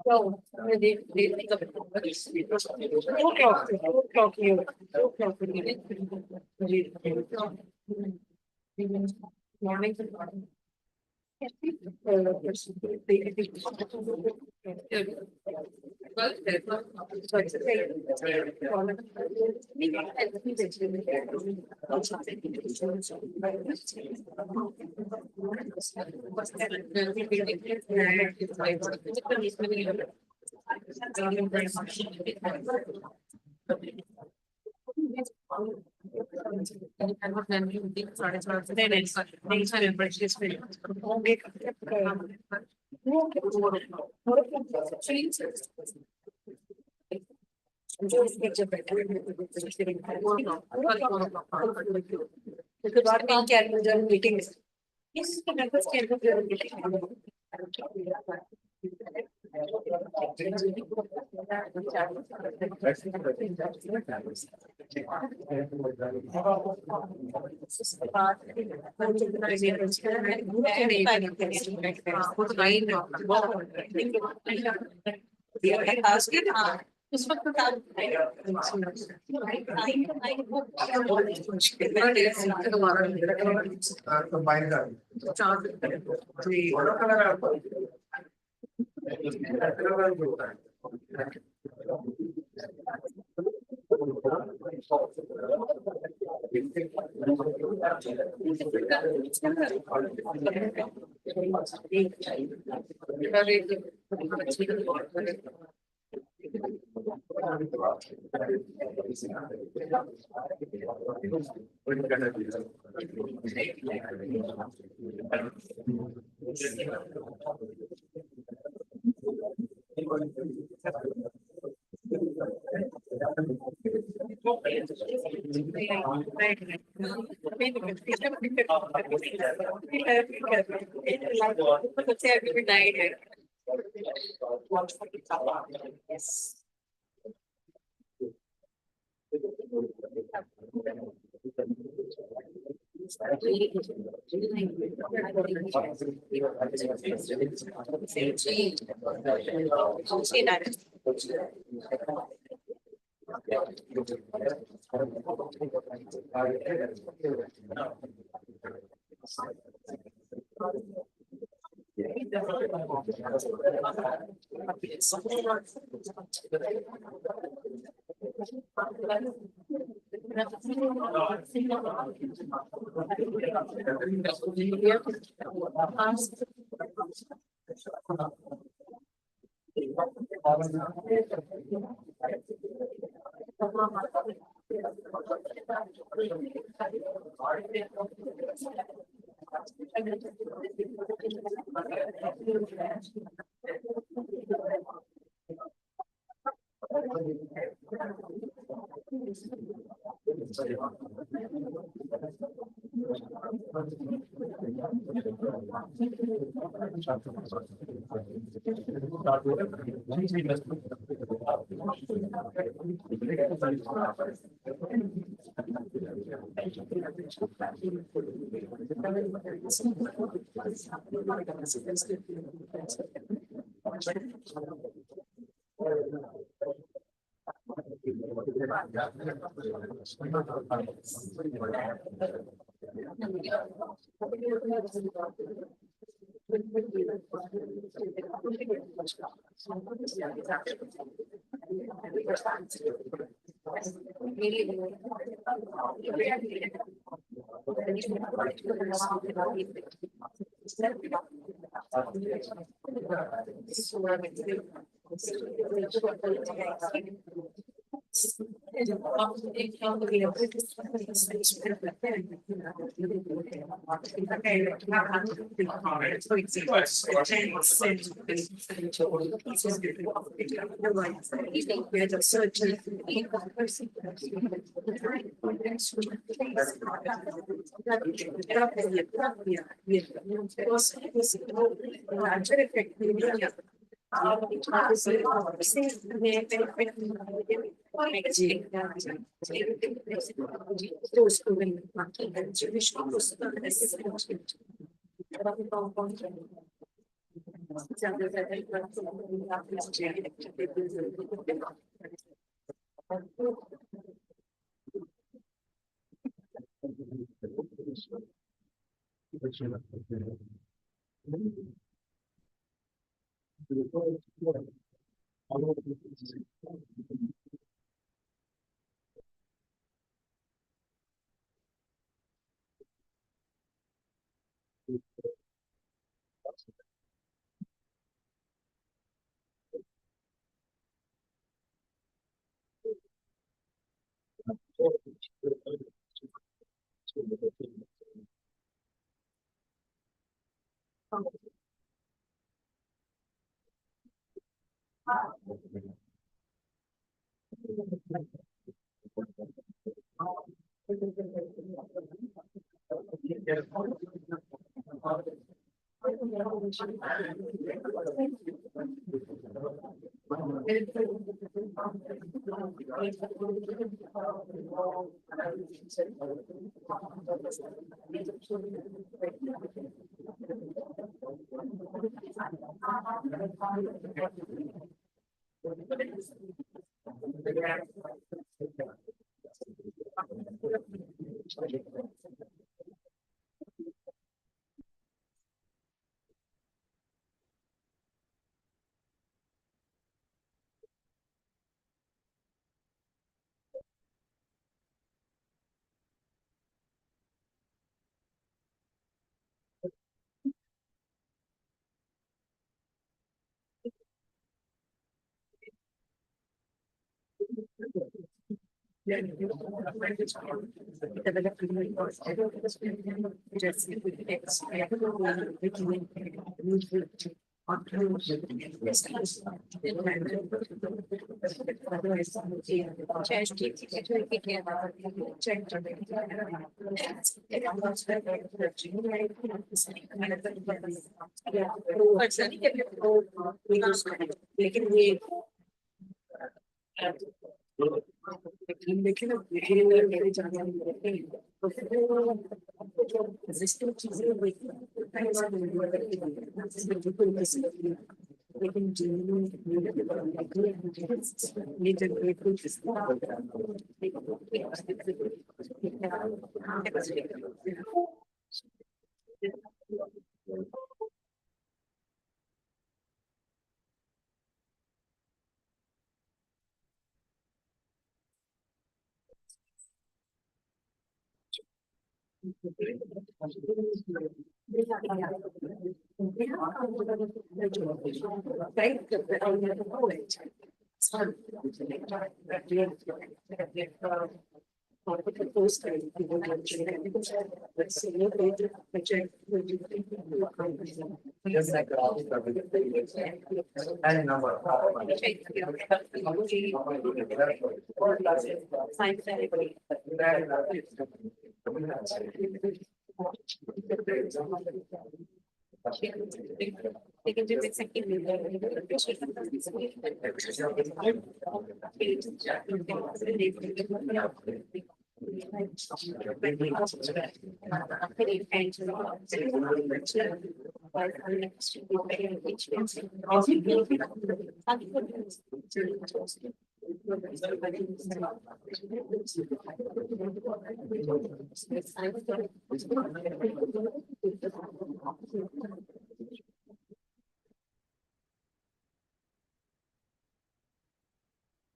No, they think of it. 2 o'clock, 2 o'clock here. 2 o'clock. Morning. Meetings. Yes, the members can do their meeting. इस वक्त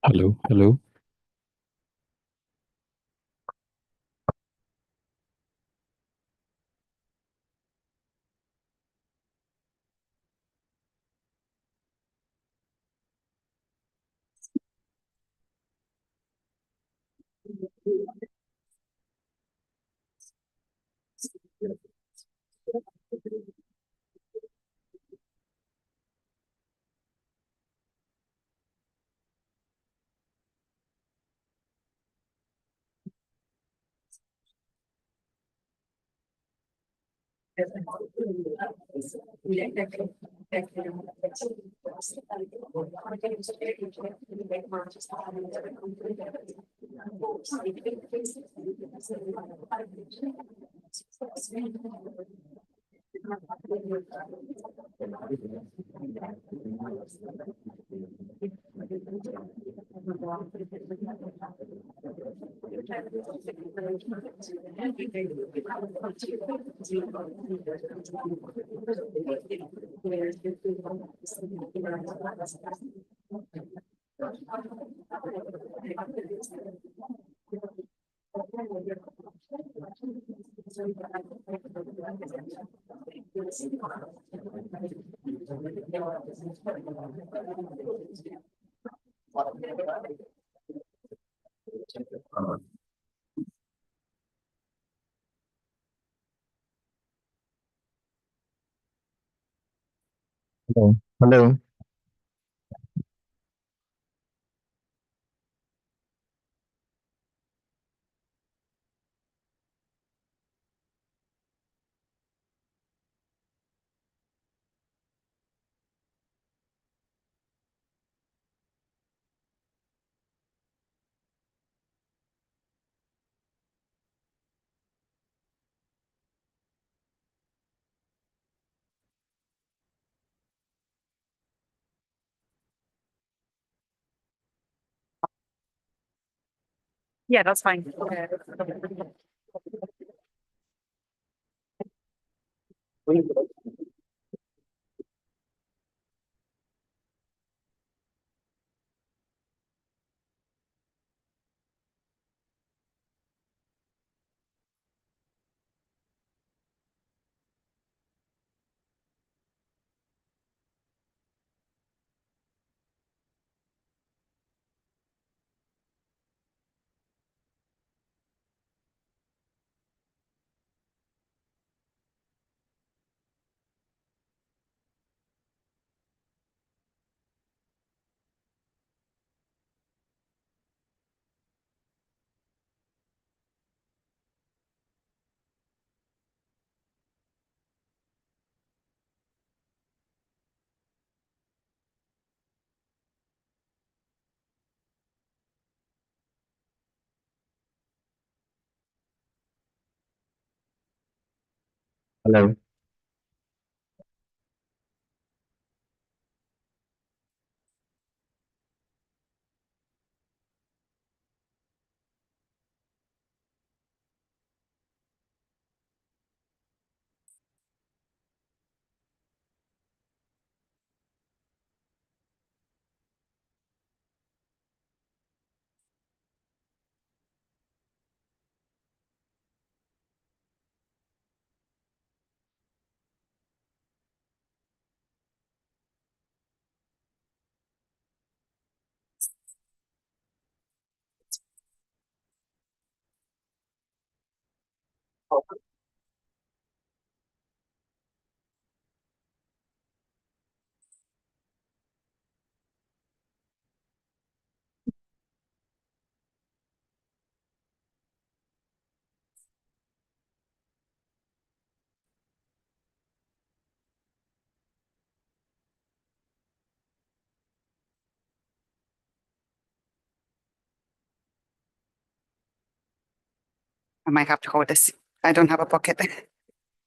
Hello, hello. Hello. Hello. Yeah, that's fine. Hello. I might have to hold this. I don't have a pocket.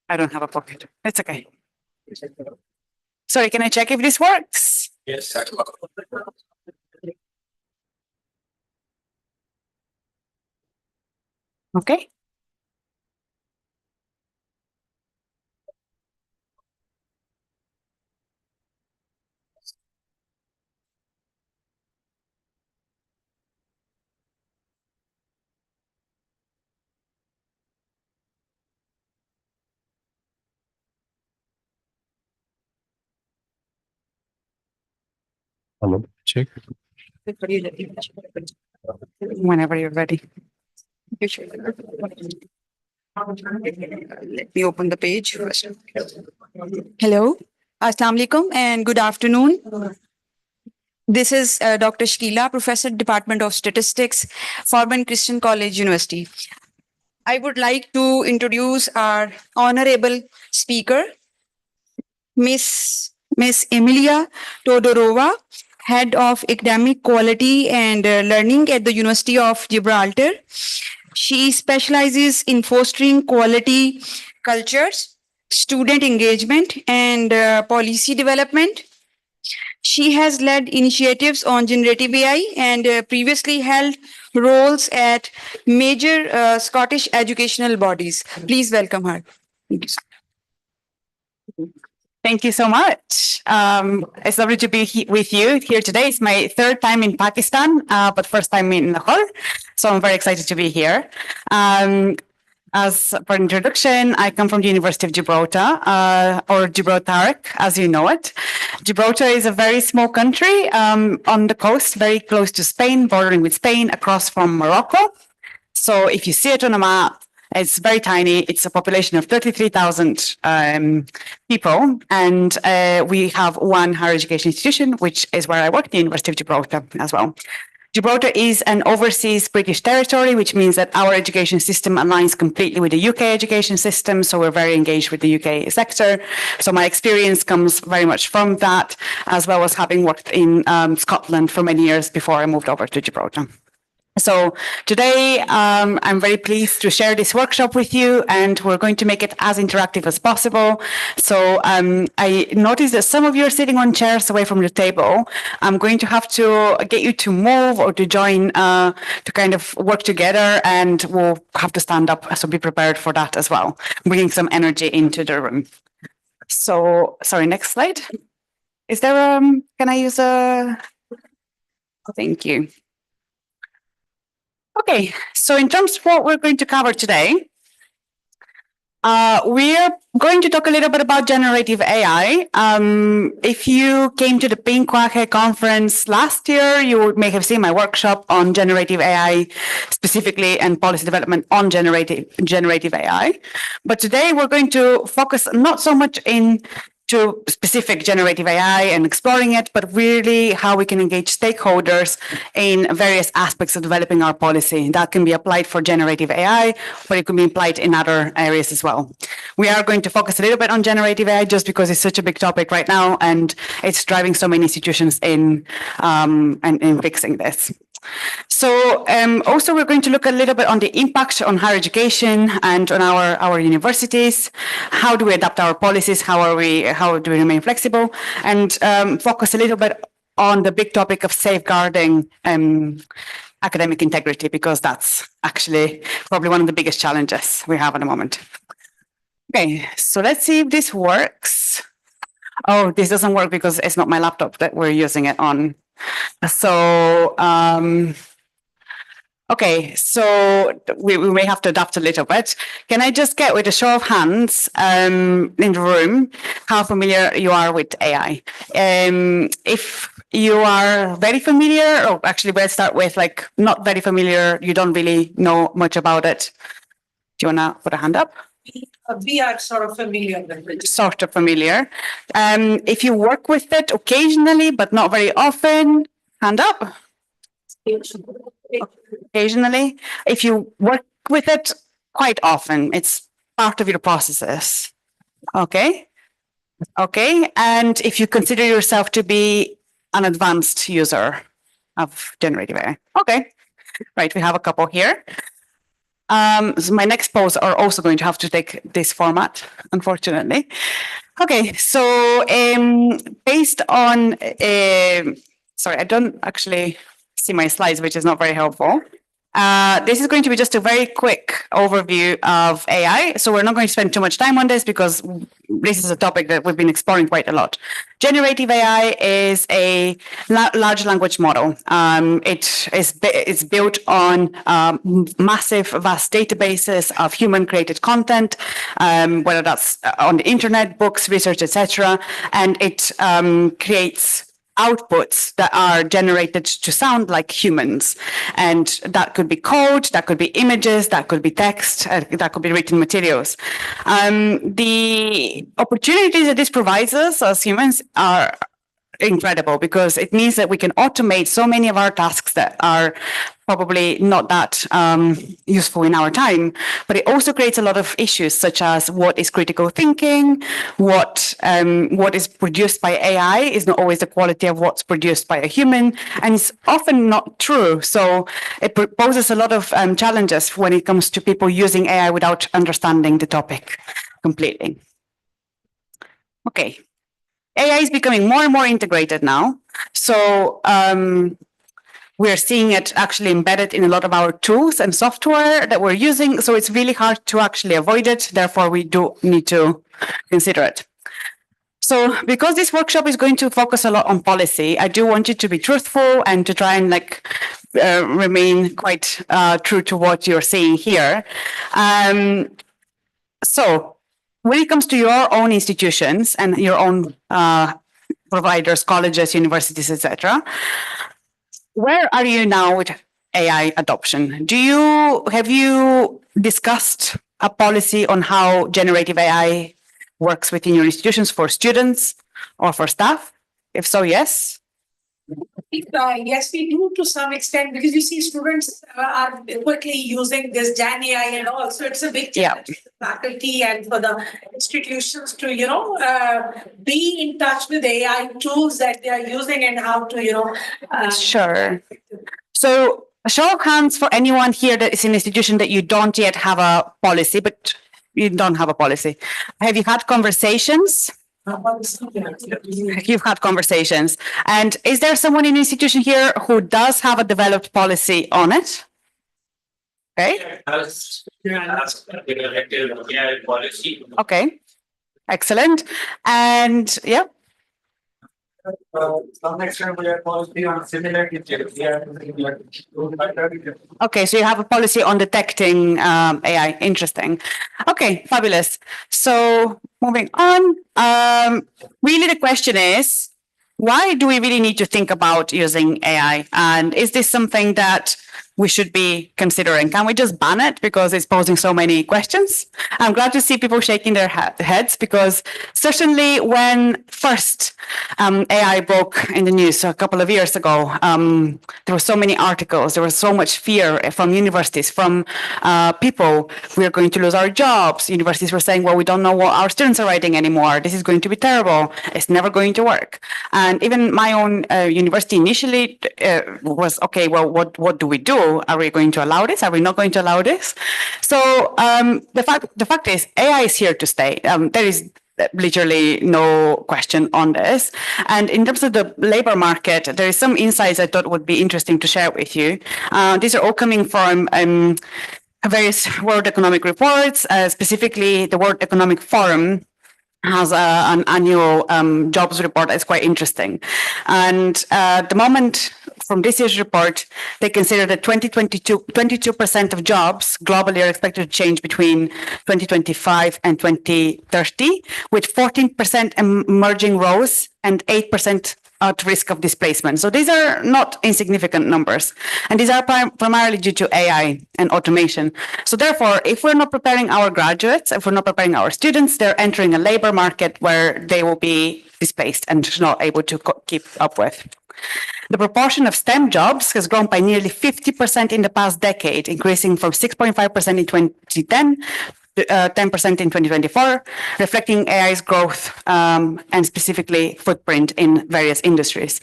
I don't have a pocket. It's okay. Sorry, can I check if this works? Yes. Okay. Hello. Check. Whenever you're ready. Let me open the page first. Hello, Assalamu alaikum, and good afternoon. This is Dr. Shkila, Professor, Department of Statistics, Foreman Christian College, University. I would like to introduce our honorable speaker, Miss Emilia Todorova, Head of Academic Quality and Learning at the University of Gibraltar. She specializes in fostering quality cultures, student engagement, and policy development. She has led initiatives on generative AI and previously held roles at major Scottish educational bodies. Please welcome her. Thank you. Thank you so much. It's lovely to be with you here today. It's my third time in Pakistan, but first time in Lahore. So I'm very excited to be here. As for introduction, I come from the University of Gibraltar, or Gibraltar, as you know it. Gibraltar is a very small country on the coast, very close to Spain, bordering with Spain, across from Morocco. So if you see it on a map, it's very tiny. It's a population of 33,000 people. And we have one higher education institution, which is where I work, the University of Gibraltar as well. Gibraltar is an overseas British territory, which means that our education system aligns completely with the UK education system. So we're very engaged with the UK sector. So my experience comes very much from that, as well as having worked in Scotland for many years before I moved over to Gibraltar. So today, I'm very pleased to share this workshop with you, and we're going to make it as interactive as possible. So I noticed that some of you are sitting on chairs away from the table. I'm going to have to get you to move or to join to kind of work together, and we'll have to stand up. So be prepared for that as well, bringing some energy into the room. So, sorry, next slide. Is there, can I use a, thank you. Okay, so in terms of what we're going to cover today, we're going to talk a little bit about generative AI. If you came to the Pinkwahe conference last year, you may have seen my workshop on generative AI specifically and policy development on generative AI. But today we're going to focus not so much to specific generative AI and exploring it, but really how we can engage stakeholders in various aspects of developing our policy. That can be applied for generative AI, but it can be applied in other areas as well. We are going to focus a little bit on generative AI just because it's such a big topic right now, and it's driving so many institutions in fixing this. So also we're going to look a little bit on the impact on higher education and on our universities. How do we adapt our policies? How do we remain flexible? And focus a little bit on the big topic of safeguarding academic integrity, because that's actually probably one of the biggest challenges we have at the moment. Okay, so let's see if this works. Oh, this doesn't work because it's not my laptop that we're using it on. So, okay, so we may have to adapt a little bit. Can I just get with a show of hands in the room how familiar you are with AI? If you are very familiar, or actually let's start with like not very familiar, you don't really know much about it. Do you want to put a hand up? We are sort of familiar with it. Sort of familiar. If you work with it occasionally, but not very often, hand up. Occasionally. If you work with it quite often, it's part of your processes. Okay. Okay. And if you consider yourself to be an advanced user of generative AI. Okay. Right. We have a couple here. So my next polls are also going to have to take this format, unfortunately. Okay, so based on, sorry, I don't actually see my slides, which is not very helpful. This is going to be just a very quick overview of AI. So we're not going to spend too much time on this because this is a topic that we've been exploring quite a lot. Generative AI is a large language model. It's built on massive, vast databases of human-created content, whether that's on the internet, books, research, etc., and it creates outputs that are generated to sound like humans. And that could be code, that could be images, that could be text, that could be written materials. The opportunities that this provides us as humans are incredible because it means that we can automate so many of our tasks that are probably not that useful in our time. But it also creates a lot of issues, such as what is critical thinking, what is produced by AI is not always the quality of what's produced by a human, and it's often not true. So it poses a lot of challenges when it comes to people using AI without understanding the topic completely. Okay. AI is becoming more and more integrated now. So we're seeing it actually embedded in a lot of our tools and software that we're using. So it's really hard to actually avoid it. Therefore, we do need to consider it. So because this workshop is going to focus a lot on policy, I do want you to be truthful and to try and remain quite true to what you're saying here. So when it comes to your own institutions and your own providers, colleges, universities, etc., where are you now with AI adoption? Have you discussed a policy on how generative AI works within your institutions for students or for staff? If so, yes. Yes, we do to some extent because you see students are quickly using this Gen AI and all. So it's a big challenge for the faculty and for the institutions to, be in touch with AI tools that they are using and how to, Sure. So a show of hands for anyone here that is in an institution that you don't yet have a policy, but you don't have a policy. Have you had conversations? You've had conversations. And is there someone in the institution here who does have a developed policy on it? Okay. Okay. Excellent. And yeah. Okay, so you have a policy on detecting AI. Interesting. Okay, fabulous. So moving on, really the question is, why do we really need to think about using AI? And is this something that we should be considering? Can we just ban it because it's posing so many questions? I'm glad to see people shaking their heads because certainly when first AI broke in the news a couple of years ago, there were so many articles, there was so much fear from universities, from people, we are going to lose our jobs. Universities were saying, well, we don't know what our students are writing anymore. This is going to be terrible. It's never going to work. And even my own university initially was, okay, well, what do we do? Are we going to allow this? Are we not going to allow this? So the fact is, AI is here to stay. There is literally no question on this. And in terms of the labor market, there is some insights I thought would be interesting to share with you. These are all coming from various World Economic reports, specifically the World Economic Forum has an annual jobs report that's quite interesting. And at the moment, from this year's report, they consider that 22% of jobs globally are expected to change between 2025 and 2030, with 14% emerging roles and 8% at risk of displacement. So these are not insignificant numbers. And these are primarily due to AI and automation. So therefore, if we're not preparing our graduates, if we're not preparing our students, they're entering a labor market where they will be displaced and not able to keep up with. The proportion of STEM jobs has grown by nearly 50% in the past decade, increasing from 6.5% in 2010 10% in 2024, reflecting AI's growth and specifically footprint in various industries.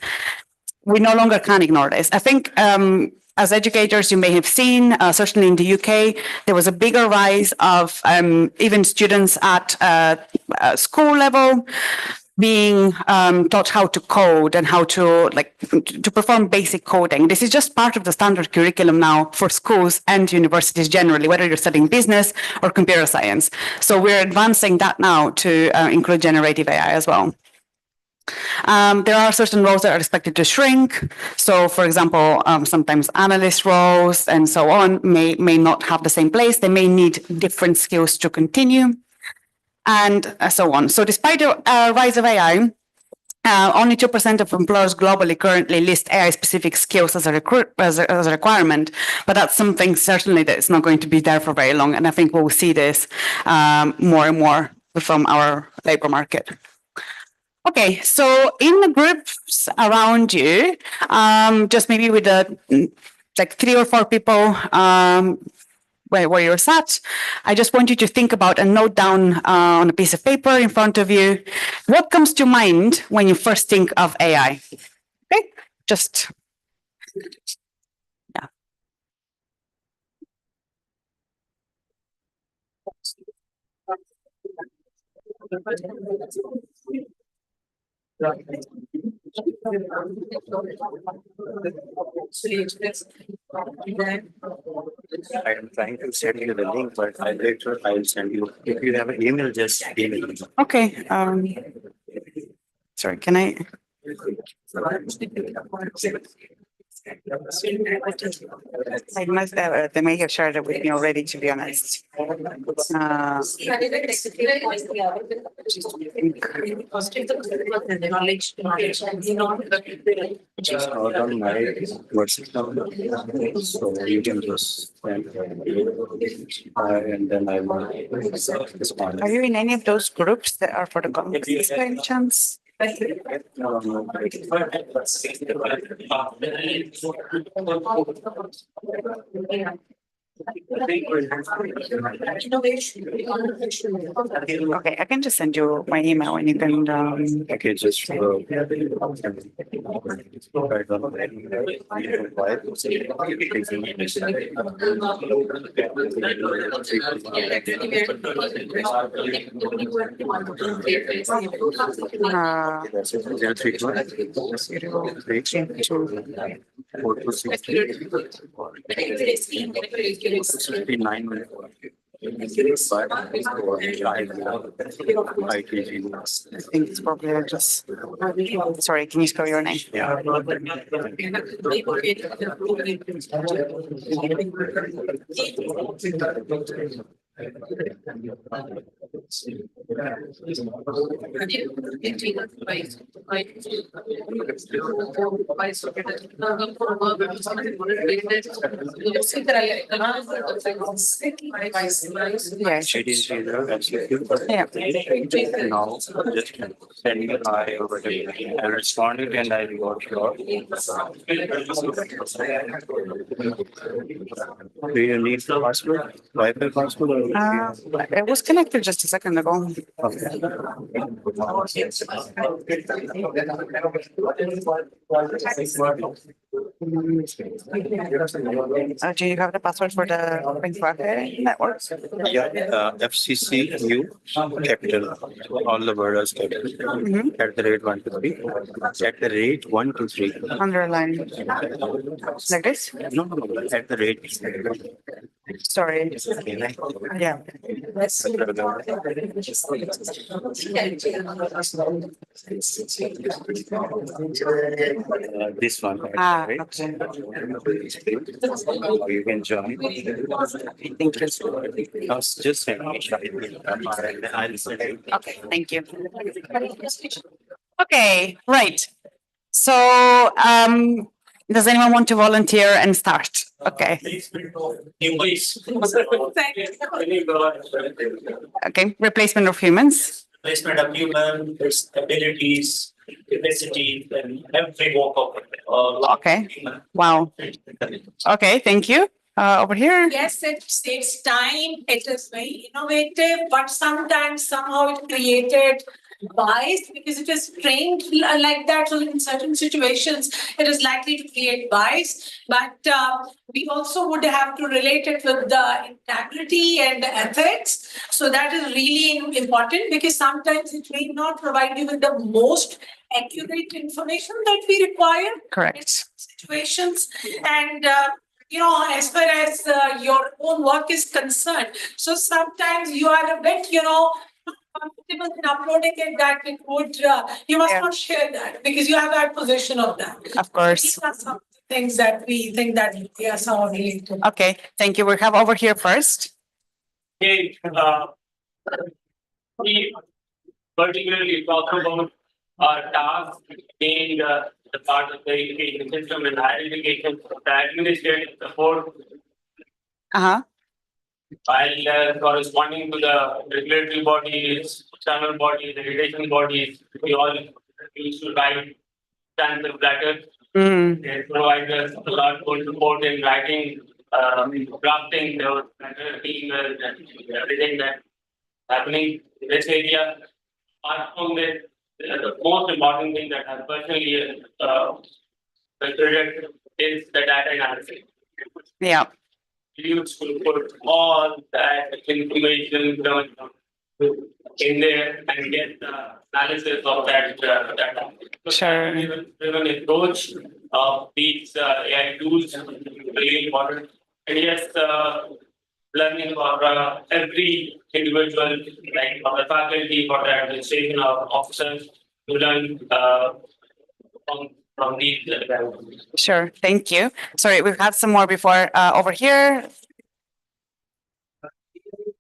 We no longer can ignore this. I think as educators, you may have seen, certainly in the UK, there was a bigger rise of even students at school level being taught how to code and how to perform basic coding. This is just part of the standard curriculum now for schools and universities generally, whether you're studying business or computer science. So we're advancing that now to include generative AI as well. There are certain roles that are expected to shrink. So, for example, sometimes analyst roles and so on may not have the same place. They may need different skills to continue, and so on. So despite the rise of AI, Only 2% of employers globally currently list AI-specific skills as a requirement, but that's something certainly that is not going to be there for very long. And I think we'll see this more and more from our labor market. Okay, so in the groups around you, just maybe with like 3 or 4 people where you're sat, I just want you to think about and note down on a piece of paper in front of you, what comes to mind when you first think of AI? Okay, just, yeah. I'm trying to send you the link, but I'll send you. If you have an email, just email me. Okay, sorry, can I? I must, they may have shared it with me already, to be honest. Just not on my WhatsApp number, so you can just send and then I will respond. Are you in any of those groups that are for the conference by any chance? Okay, I can just send you my email and you can. Okay, just I think it's probably just. Sorry, can you spell your name? Yeah. Yeah. Yeah. Now, just send me hi or whatever. I'll respond it and I'll go sure. Do you need the password? Wi-Fi password or? It was connected just a second ago. Do you have the password for the Wi-Fi network? Yeah, FCC new capital, all the words capital, at the rate 1 2 3, at the rate 1 2 3. Underline. Like this? No, at the rate. Sorry. Yeah. This one. Okay. You can join. Thank you. Just send me. I'll send you. Okay, thank you. Okay, right. So, does anyone want to volunteer and start? Okay. Okay, replacement of humans. Replacement of human, its abilities, capacity, and every walk of it. Okay. Wow. Okay, thank you. Over here. Yes, it saves time. It is very innovative, but sometimes somehow it created bias because it is trained like that. So in certain situations, it is likely to create bias. But we also would have to relate it with the integrity and the ethics. So that is really important because sometimes it may not provide you with the most accurate information that we require. Correct. Situations and as far as your own work is concerned, so sometimes you are a bit comfortable in uploading it that it would you must not share that because you have that position of that. Of course. These are some things that we think that we are somewhat related. Okay, thank you. We have over here first. Okay, we particularly talk about tasks being the part of the education system and higher education, the administrative support, Uh-huh. while corresponding to the regulatory bodies, external bodies, accreditation bodies, we all used to write standard letters. Mm. They provide us a lot of support in writing, drafting those emails and everything that's happening in this area. Apart from this, the most important thing that I personally considered is the data analysis. Yeah. We used to put all that information down in there and get the analysis of that data. So Sure. driven approach of these AI tools is really important. And yes, learning for every individual, like for the faculty, for the administration of officers, to learn from these. Sure. Thank you. Sorry, we've had some more before over here.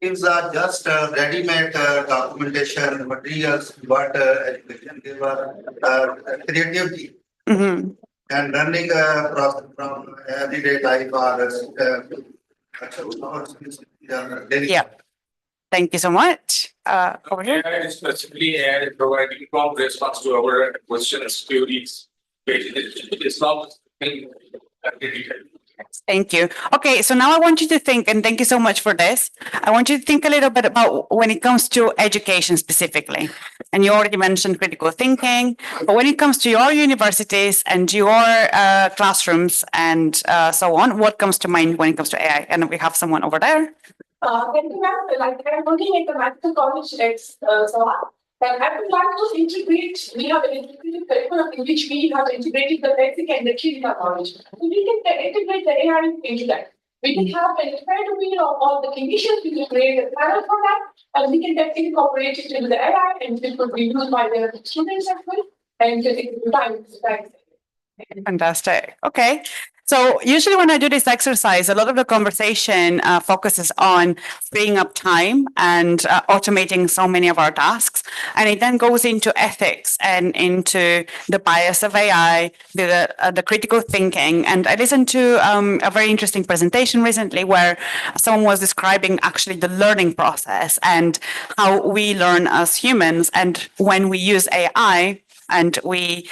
These are just ready-made documentation materials, but education give creativity Mhm. and learning process from everyday life or Yeah. Thank you so much. Over here. AI is specifically AI is providing prompt response to our questions, queries. It's not Thank you. Okay, so now I want you to think, and thank you so much for this. I want you to think a little bit about when it comes to education specifically. And you already mentioned critical thinking, but when it comes to your universities and your classrooms and so on, what comes to mind when it comes to AI? And we have someone over there. Thank you, ma'am. Like I'm working at the medical college and I would like to integrate, we have an integrated curriculum in which we have integrated the basic and the clinical knowledge. So we can integrate the AI into that. We can have an entire view of all the conditions, we can create a panel for that, and we can get incorporate it into the AI and it could be used by the students as well. And just time. Fantastic. Okay. So usually when I do this exercise, a lot of the conversation focuses on freeing up time and automating so many of our tasks. And it then goes into ethics and into the bias of AI, the critical thinking. And I listened to a very interesting presentation recently where someone was describing actually the learning process and how we learn as humans. And when we use AI and we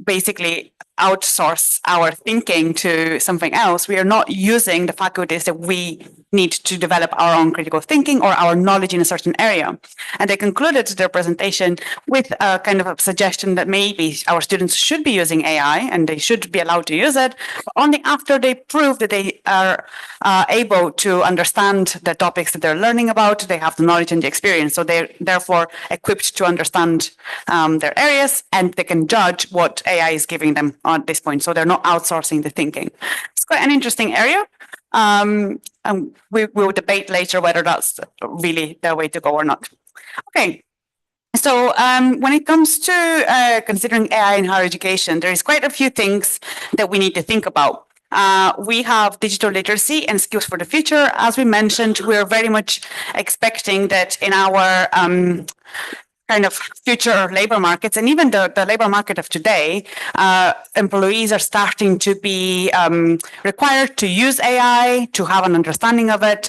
basically outsource our thinking to something else, we are not using the faculties that we need to develop our own critical thinking or our knowledge in a certain area. And they concluded their presentation with a kind of a suggestion that maybe our students should be using AI and they should be allowed to use it only after they prove that they are able to understand the topics that they're learning about, they have the knowledge and the experience. So they're therefore equipped to understand their areas and they can judge what AI is giving them at this point. So they're not outsourcing the thinking. It's quite an interesting area. And we will debate later whether that's really the way to go or not. Okay. So when it comes to considering AI in higher education, there is quite a few things that we need to think about. We have digital literacy and skills for the future. As we mentioned, we're very much expecting that in our kind of future labor markets and even the labor market of today, employees are starting to be required to use AI, to have an understanding of it.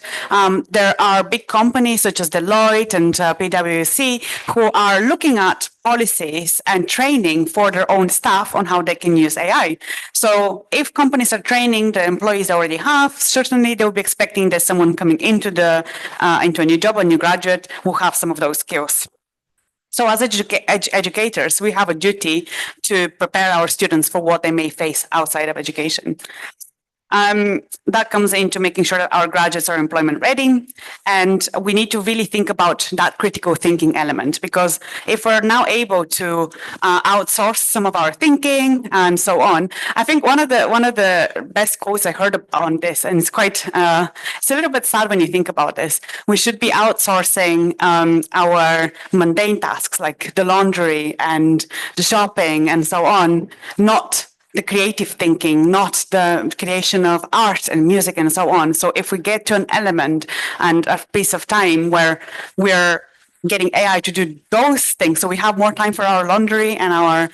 There are big companies such as Deloitte and PwC who are looking at policies and training for their own staff on how they can use AI. So if companies are training the employees they already have, certainly they'll be expecting that someone coming into a new job, a new graduate, will have some of those skills. So as educators, we have a duty to prepare our students for what they may face outside of education. That comes into making sure that our graduates are employment ready. And we need to really think about that critical thinking element, because if we're now able to outsource some of our thinking and so on, I think one of the best quotes I heard on this, and it's quite, it's a little bit sad when you think about this, we should be outsourcing our mundane tasks like the laundry and the shopping and so on, not the creative thinking, not the creation of art and music and so on. So if we get to an element and a piece of time where we're getting AI to do those things, so we have more time for our laundry and our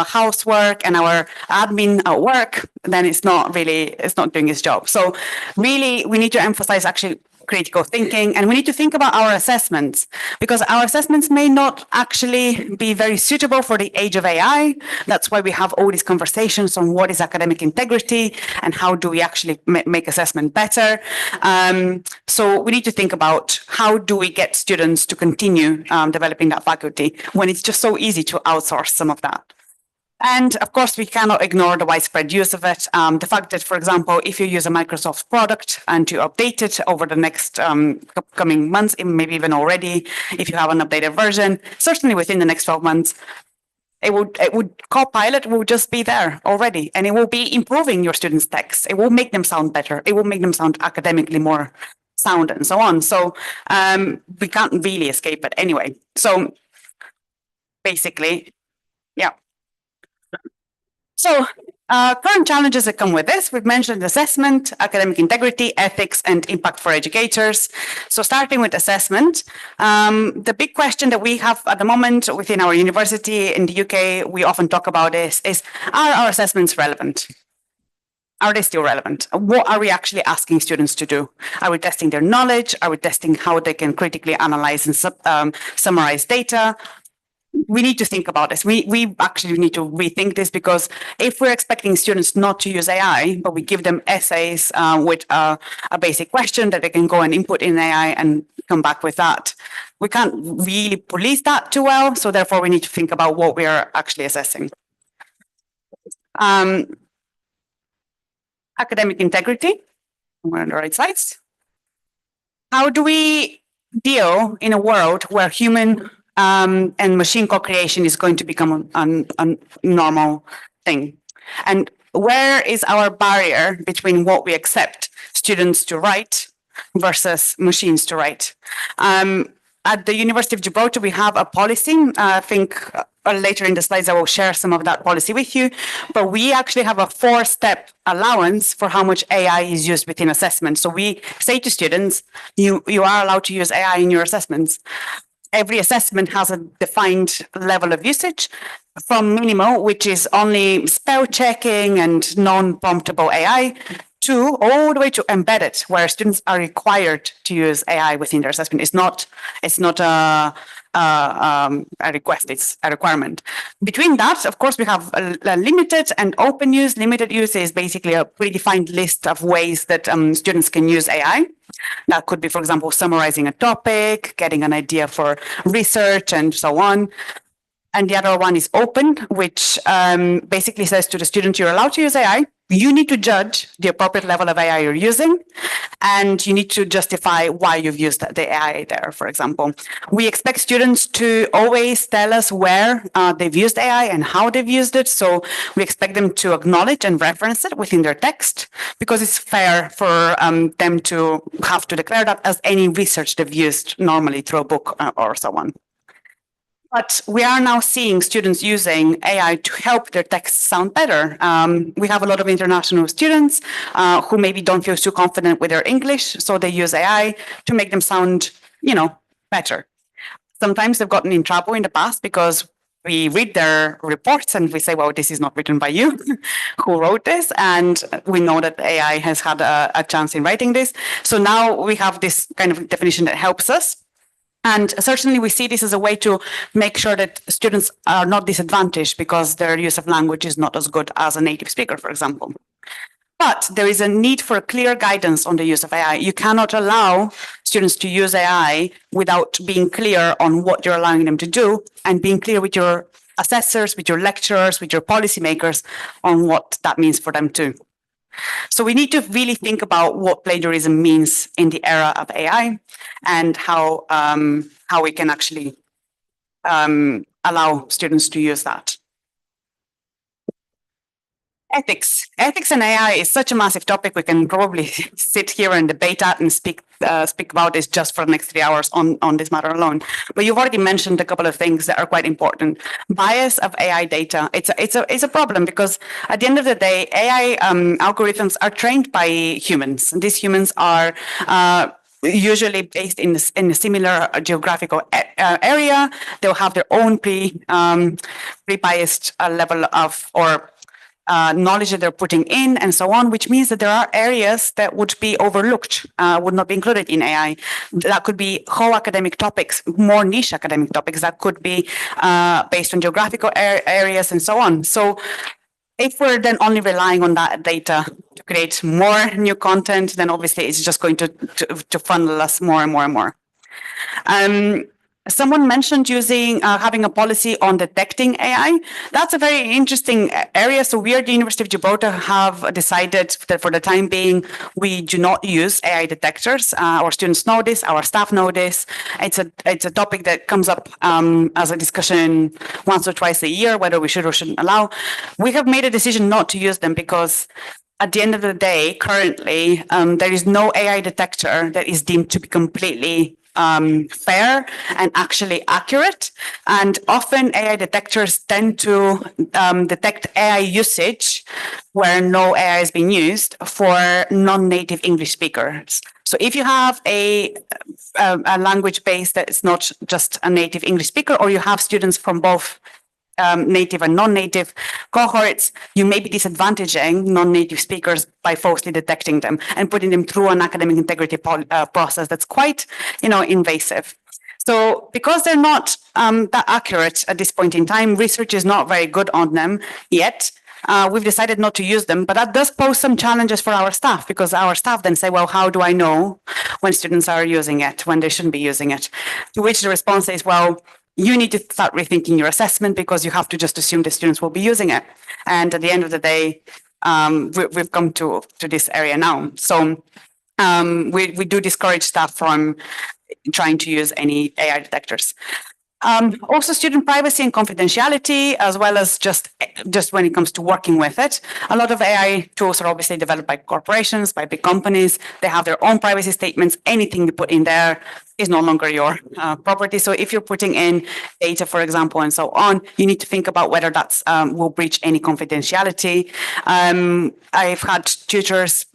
housework and our admin at work, then it's not doing its job. So really, we need to emphasize actually critical thinking, and we need to think about our assessments, because our assessments may not actually be very suitable for the age of AI. That's why we have all these conversations on what is academic integrity and how do we actually make assessment better. So we need to think about how do we get students to continue developing that faculty when it's just so easy to outsource some of that. And of course, we cannot ignore the widespread use of it. The fact that, for example, if you use a Microsoft product and you update it over the next coming months, maybe even already, if you have an updated version, certainly within the next 12 months, Copilot will just be there already, and it will be improving your students' texts. It will make them sound better. It will make them sound academically more sound and so on. So we can't really escape it anyway. So basically, yeah. So current challenges that come with this, we've mentioned assessment, academic integrity, ethics, and impact for educators. So starting with assessment, the big question that we have at the moment within our university in the UK, we often talk about this, is are our assessments relevant? Are they still relevant? What are we actually asking students to do? Are we testing their knowledge? Are we testing how they can critically analyze and summarize data? We need to think about this. We actually need to rethink this, because if we're expecting students not to use AI, but we give them essays with a basic question that they can go and input in AI and come back with that, we can't really police that too well. So therefore, we need to think about what we are actually assessing. Academic integrity. We're on the right slides. How do we deal in a world where human and machine co-creation is going to become a normal thing? And where is our barrier between what we accept students to write versus machines to write? At the University of Gibraltar, we have a policy. I think later in the slides, I will share some of that policy with you. But we actually have a 4-step allowance for how much AI is used within assessment. So we say to students, you are allowed to use AI in your assessments. Every assessment has a defined level of usage, from minimal, which is only spell checking and non-promptable AI, to all the way to embedded, where students are required to use AI within their assessment. It's not a request, it's a requirement. Between that, of course, we have a limited and open use. Limited use is basically a predefined list of ways that students can use AI. That could be, for example, summarizing a topic, getting an idea for research, and so on. And the other one is open, which basically says to the student, you're allowed to use AI. You need to judge the appropriate level of AI you're using, and you need to justify why you've used the AI there, for example. We expect students to always tell us where they've used AI and how they've used it. So we expect them to acknowledge and reference it within their text, because it's fair for them to have to declare that as any research they've used normally through a book or so on. But we are now seeing students using AI to help their texts sound better. We have a lot of international students who maybe don't feel too confident with their English, so they use AI to make them sound, better. Sometimes they've gotten in trouble in the past because we read their reports and we say, well, this is not written by you. Who wrote this? And we know that AI has had a chance in writing this. So now we have this kind of definition that helps us. And certainly we see this as a way to make sure that students are not disadvantaged because their use of language is not as good as a native speaker, for example. But there is a need for clear guidance on the use of AI. You cannot allow students to use AI without being clear on what you're allowing them to do, and being clear with your assessors, with your lecturers, with your policymakers on what that means for them too. So we need to really think about what plagiarism means in the era of AI, and how we can actually allow students to use that. Ethics and AI is such a massive topic. We can probably sit here and debate that and speak about this just for the next 3 hours on this matter alone. But you've already mentioned a couple of things that are quite important. Bias of AI data. It's a problem, because at the end of the day, AI algorithms are trained by humans. And these humans are usually based in a similar geographical area. They'll have their own pre-biased level of or knowledge that they're putting in and so on, which means that there are areas that would be overlooked, would not be included in AI. That could be whole academic topics, more niche academic topics that could be based on geographical areas and so on. So if we're then only relying on that data to create more new content, then obviously it's just going to funnel us more and more and more. Someone mentioned having a policy on detecting AI. That's a very interesting area. So we at the University of Gibraltar have decided that for the time being, we do not use AI detectors. Our students know this, our staff know this. It's a topic that comes up as a discussion once or twice a year, whether we should or shouldn't allow. We have made a decision not to use them because at the end of the day, currently, there is no AI detector that is deemed to be completely fair and actually accurate. And often AI detectors tend to detect AI usage where no AI is being used for non-native English speakers. So if you have a language base that is not just a native English speaker, or you have students from both native and non-native cohorts, you may be disadvantaging non-native speakers by falsely detecting them and putting them through an academic integrity process that's quite, invasive. So because they're not that accurate at this point in time, research is not very good on them yet. We've decided not to use them, but that does pose some challenges for our staff, because our staff then say, well, how do I know when students are using it, when they shouldn't be using it? To which the response is, well, you need to start rethinking your assessment because you have to just assume the students will be using it. And at the end of the day, we've come to this area now. So we do discourage staff from trying to use any AI detectors. Also student privacy and confidentiality, as well as just when it comes to working with it. A lot of AI tools are obviously developed by corporations, by big companies. They have their own privacy statements. Anything you put in there is no longer your property. So if you're putting in data, for example, and so on, you need to think about whether that's will breach any confidentiality. I've had tutors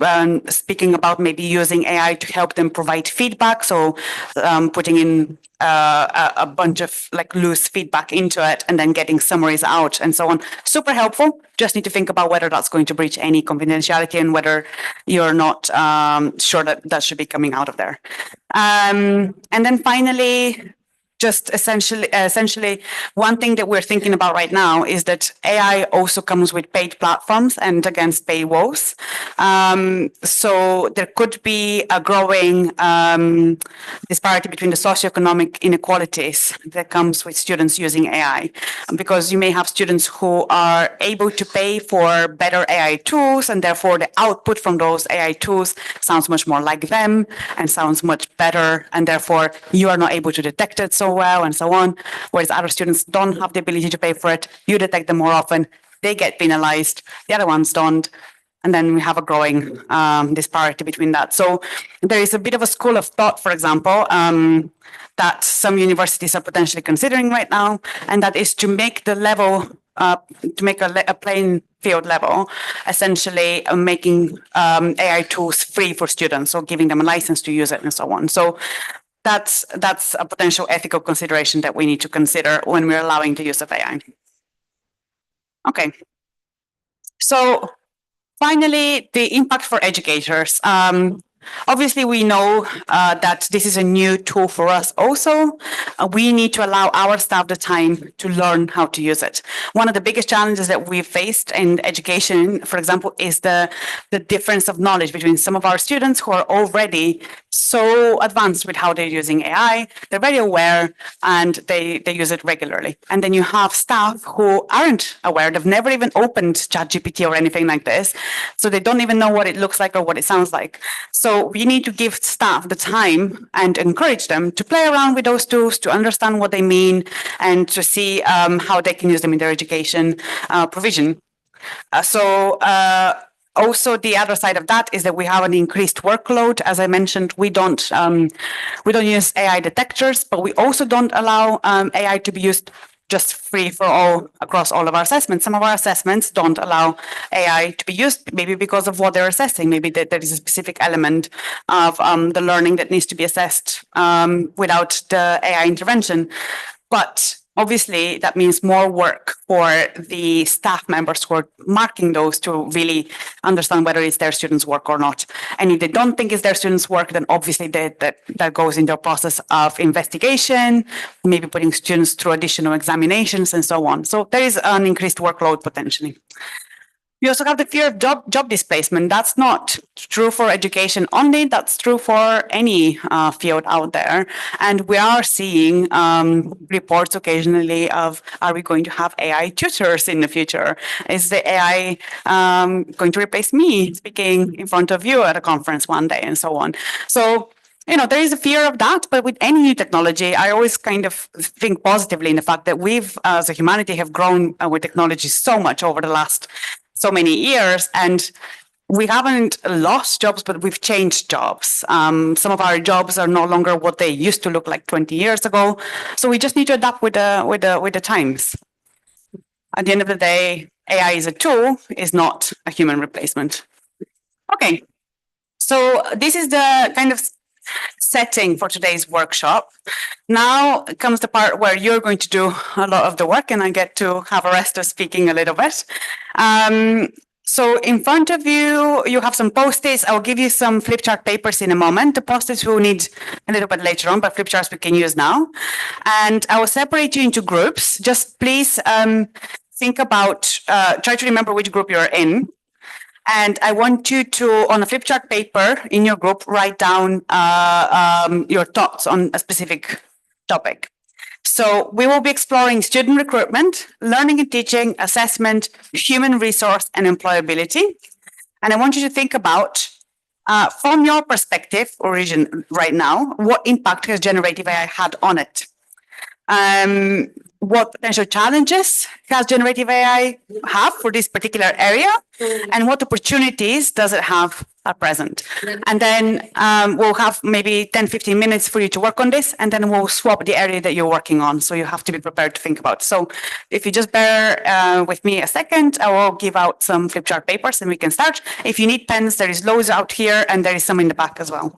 speaking about maybe using AI to help them provide feedback. So putting in a bunch of loose feedback into it and then getting summaries out and so on. Super helpful. Just need to think about whether that's going to breach any confidentiality and whether you're not sure that should be coming out of there. And then finally, just essentially, one thing that we're thinking about right now is that AI also comes with paid platforms and against paywalls. So there could be a growing disparity between the socioeconomic inequalities that comes with students using AI, because you may have students who are able to pay for better AI tools, and therefore the output from those AI tools sounds much more like them and sounds much better, and therefore you are not able to detect it so well and so on, whereas other students don't have the ability to pay for it. You detect them more often, they get penalized, the other ones don't, and then we have a growing disparity between that. So there is a bit of a school of thought, for example, that some universities are potentially considering right now, and that is to make the level, to make a playing field level, essentially making AI tools free for students, or giving them a license to use it and so on. So that's a potential ethical consideration that we need to consider when we're allowing the use of AI. Okay. So finally, the impact for educators. Obviously, we know that this is a new tool for us also. We need to allow our staff the time to learn how to use it. One of the biggest challenges that we've faced in education, for example, is the difference of knowledge between some of our students who are already so advanced with how they're using AI. They're very aware and they use it regularly. And then you have staff who aren't aware. They've never even opened ChatGPT or anything like this. So they don't even know what it looks like or what it sounds like. So we need to give staff the time and encourage them to play around with those tools, to understand what they mean, and to see how they can use them in their education provision. Also, the other side of that is that we have an increased workload. As I mentioned, we don't use AI detectors, but we also don't allow AI to be used just free for all across all of our assessments. Some of our assessments don't allow AI to be used, maybe because of what they're assessing. Maybe there is a specific element of the learning that needs to be assessed without the AI intervention. But obviously, that means more work for the staff members who are marking those to really understand whether it's their students' work or not. And if they don't think it's their students' work, then obviously that goes into a process of investigation, maybe putting students through additional examinations and so on. So there is an increased workload potentially. You also have the fear of job displacement. That's not true for education only. That's true for any field out there. And we are seeing reports occasionally of, are we going to have AI tutors in the future? Is the AI going to replace me speaking in front of you at a conference one day and so on? So there is a fear of that, but with any new technology, I always kind of think positively in the fact that we've, as a humanity, have grown with technology so much over the last so many years, and we haven't lost jobs, but we've changed jobs. Some of our jobs are no longer what they used to look like 20 years ago. So we just need to adapt with the times. At the end of the day, AI is a tool, is not a human replacement. Okay, so this is the kind of setting for today's workshop. Now comes the part where you're going to do a lot of the work and I get to have a rest of speaking a little bit. So in front of you, you have some post-its. I'll give you some flip chart papers in a moment. The post-its we'll need a little bit later on, but flip charts we can use now. And I will separate you into groups. Just please think about, try to remember which group you're in. And I want you to, on a flip chart paper in your group, write down your thoughts on a specific topic. So we will be exploring student recruitment, learning and teaching, assessment, human resource, and employability. And I want you to think about, from your perspective, origin right now, what impact has generative AI had on it? What potential challenges has generative AI have for this particular area, and what opportunities does it have at present? And then we'll have maybe 10, 15 minutes for you to work on this, and then we'll swap the area that you're working on. So you have to be prepared to think about. So if you just bear with me a second, I will give out some flip chart papers and we can start. If you need pens, there is loads out here and there is some in the back as well.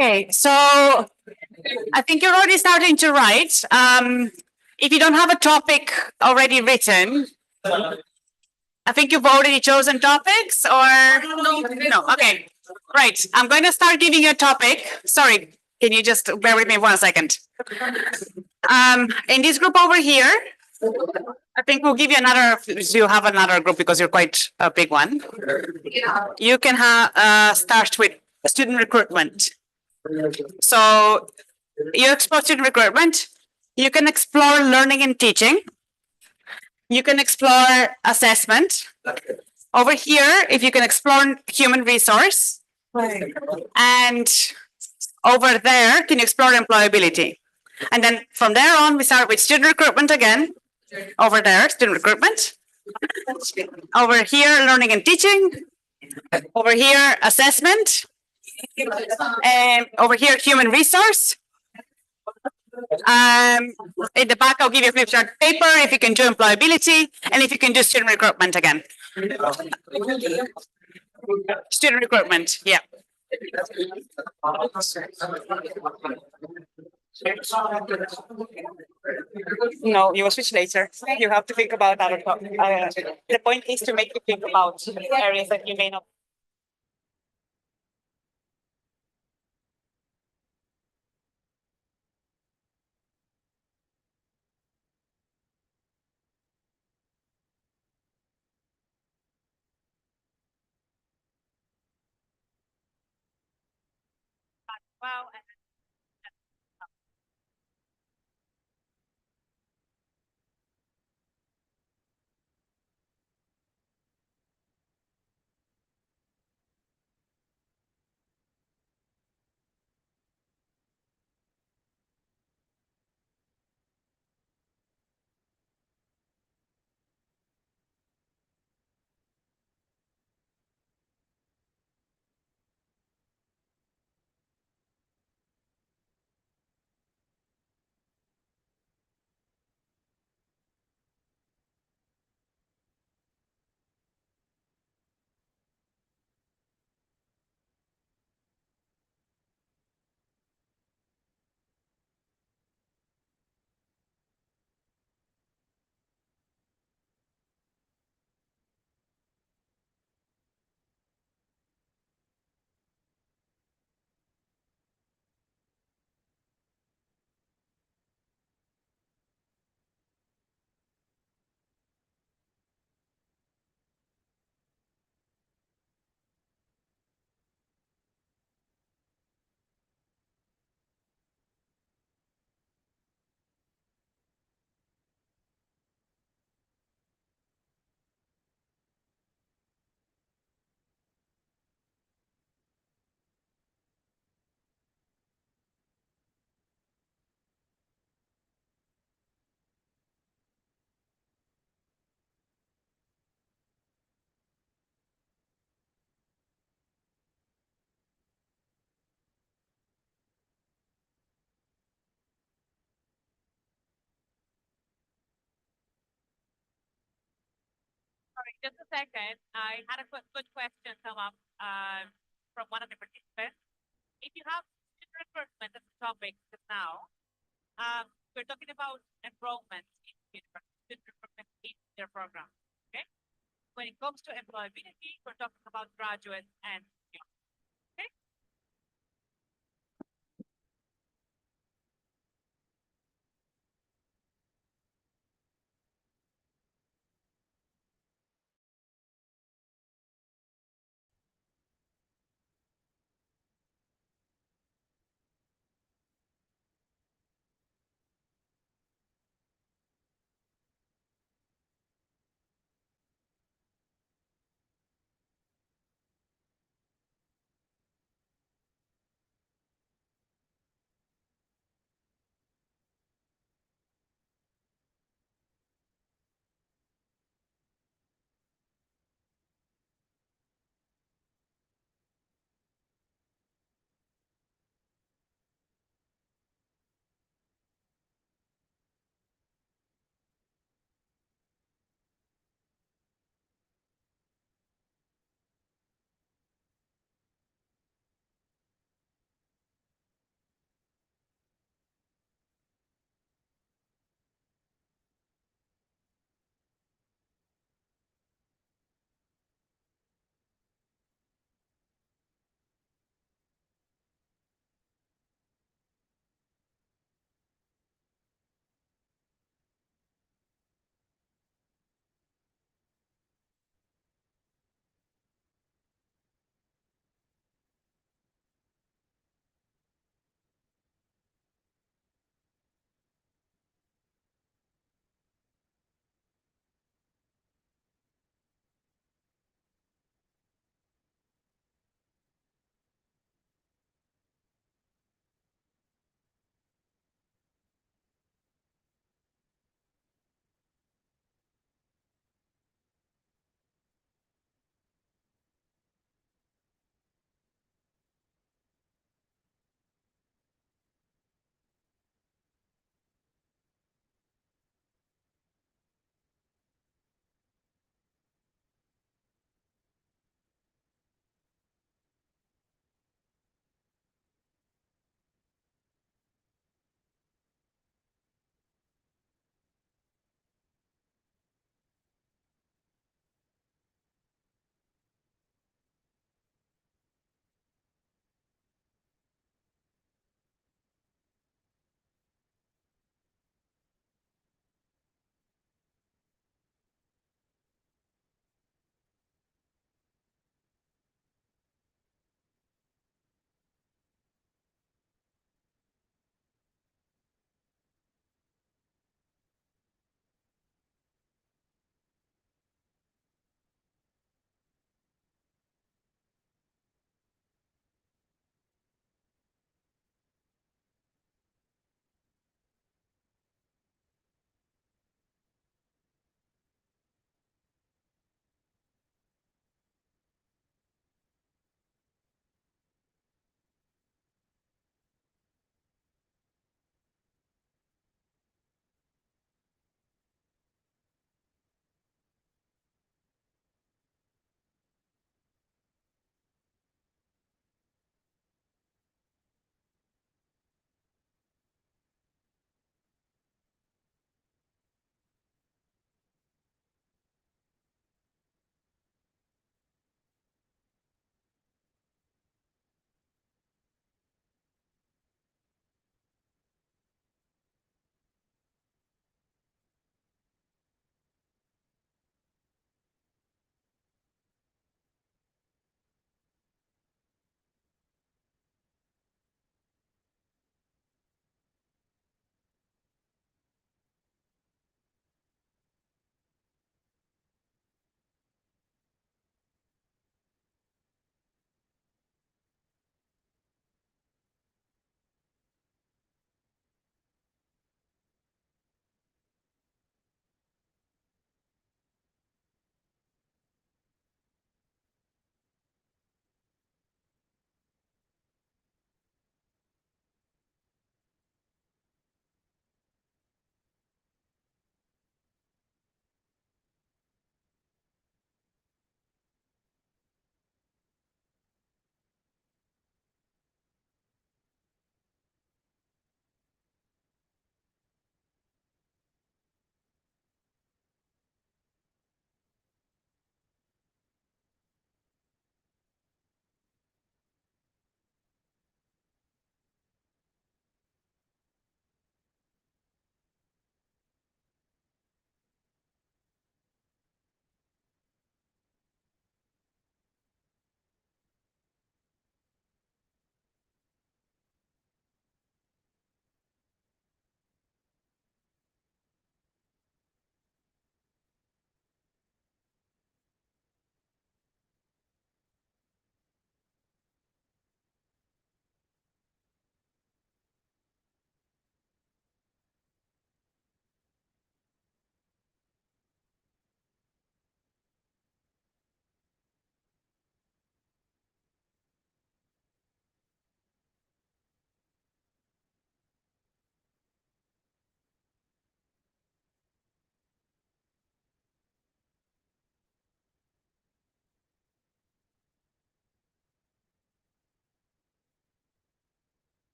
Okay, so I think you're already starting to write. If you don't have a topic already written, I think you've already chosen topics or no? Okay, right. I'm going to start giving you a topic. Sorry, can you just bear with me 1 second? In this group over here, I think we'll give you another. So you have another group because you're quite a big one. You can start with student recruitment. So you explore student recruitment. You can explore learning and teaching. You can explore assessment. Over here, if you can explore human resource. And over there, can you explore employability? And then from there on, we start with student recruitment again. Over there, student recruitment. Over here, learning and teaching. Over here, assessment. And over here, human resource. In the back, I'll give you a flip chart paper if you can do employability and if you can do student recruitment again. Student recruitment, yeah. No, you will switch later. You have to think about other topics. The point is to make you think about areas that you may not. Wow. Sorry, just a second. I had a good question come up from one of the participants. If you have student recruitment as a topic just now, we're talking about enrollment in student recruitment in their program. Okay. When it comes to employability, we're talking about graduates and youth. Okay.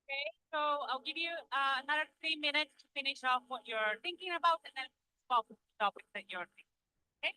Okay, so I'll give you another 3 minutes to finish off what you're thinking about and then stop the topics that you're thinking. Okay.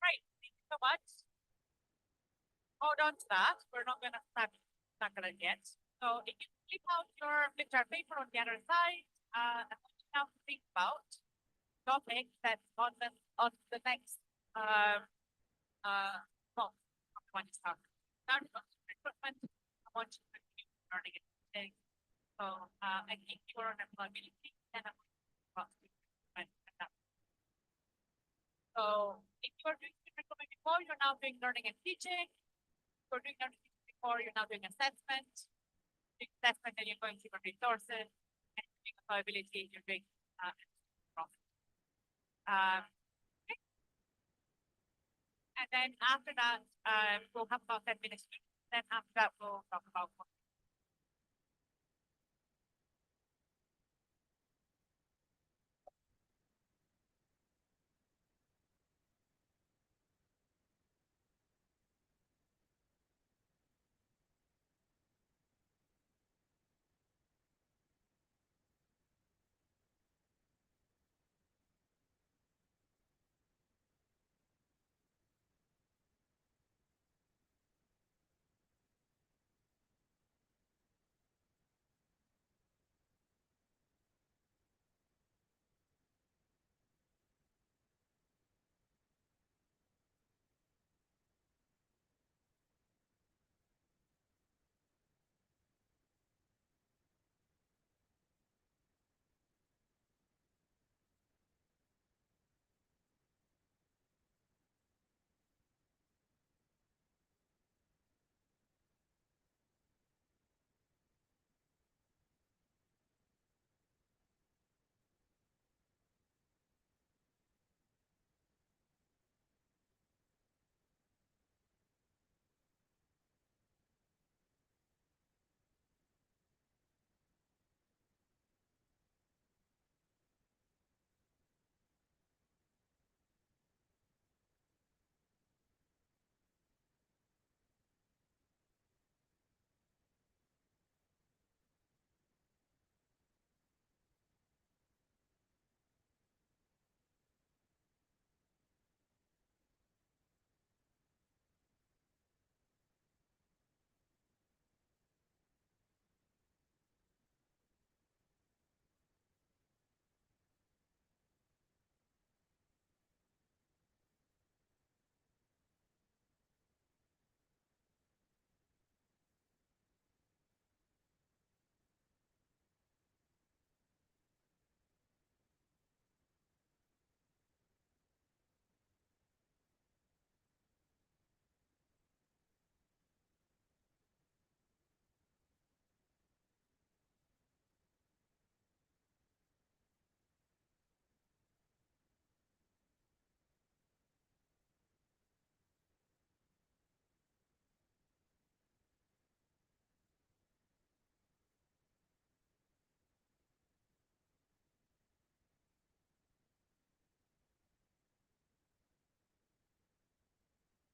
Right. Thank you so much. Hold on to that. We're not gonna start it yet. So if you flip out your picture paper on the other side, I want you now to think about topics that's on the next well, I want to start. Start with recruitment. I want you to continue learning and teaching. So I think you're on employability and I'm about recruitment and that. So if you're doing recruitment before, you're now doing learning and teaching. If you're doing learning and teaching before, you're now doing assessment. Doing assessment, then you're going to your resources and doing employability, you're doing profit. Okay. And then after that, we'll have about 10 minutes. Then after that, we'll talk about what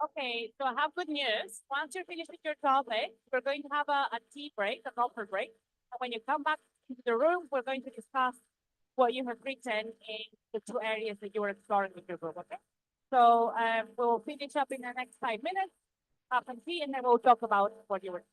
Okay, so I have good news. Once you're finished with your topic, we're going to have a tea break, a coffee break. And when you come back into the room, we're going to discuss what you have written in the two areas that you were exploring with your group, okay? So we'll finish up in the next 5 minutes, have some tea, and then we'll talk about what you were.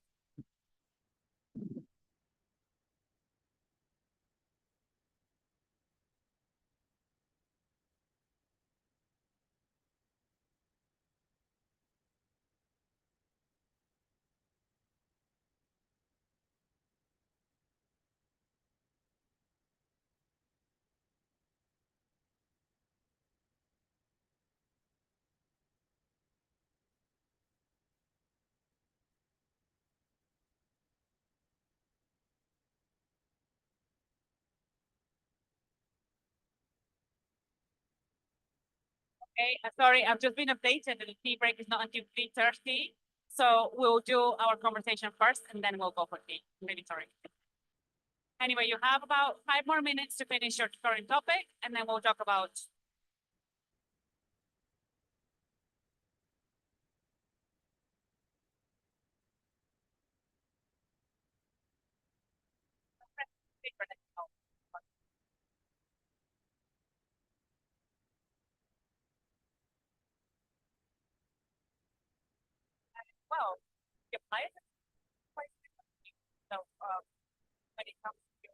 Okay, sorry, I've just been updated that the tea break is not until 3:30. So we'll do our conversation first and then we'll go for tea. Really sorry. Anyway, you have about 5 more minutes to finish your current topic and then we'll talk about. Well, you apply it quite differently. So when it comes to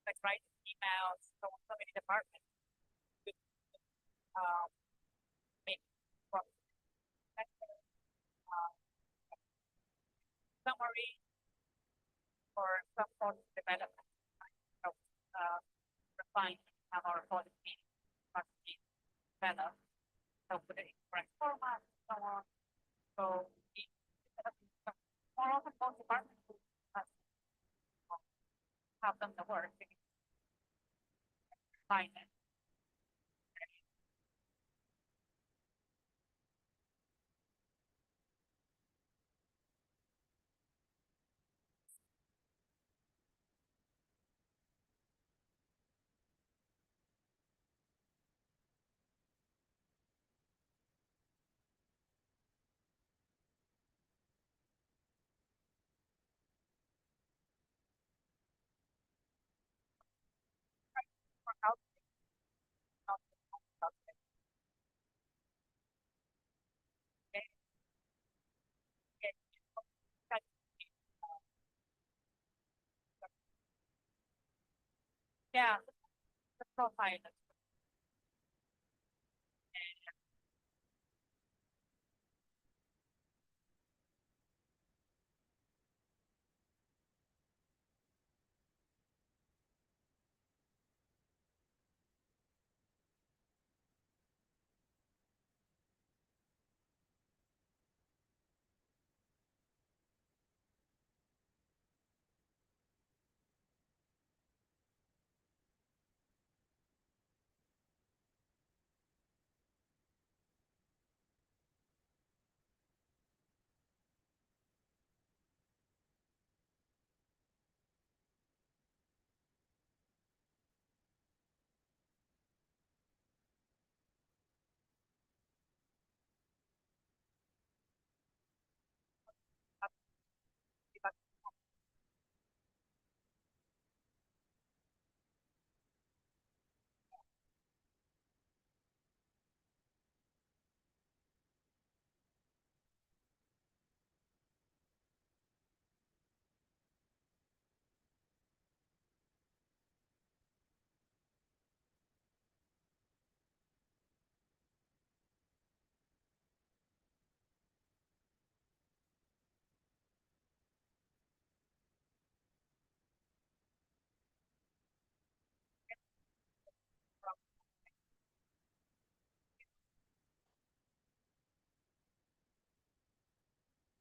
like writing emails, so many departments make uh, summary or some sort of development. So refine our policy, develop, so put it in correct format, so on. So more often most departments have done the work. Find it. Yeah, the profile.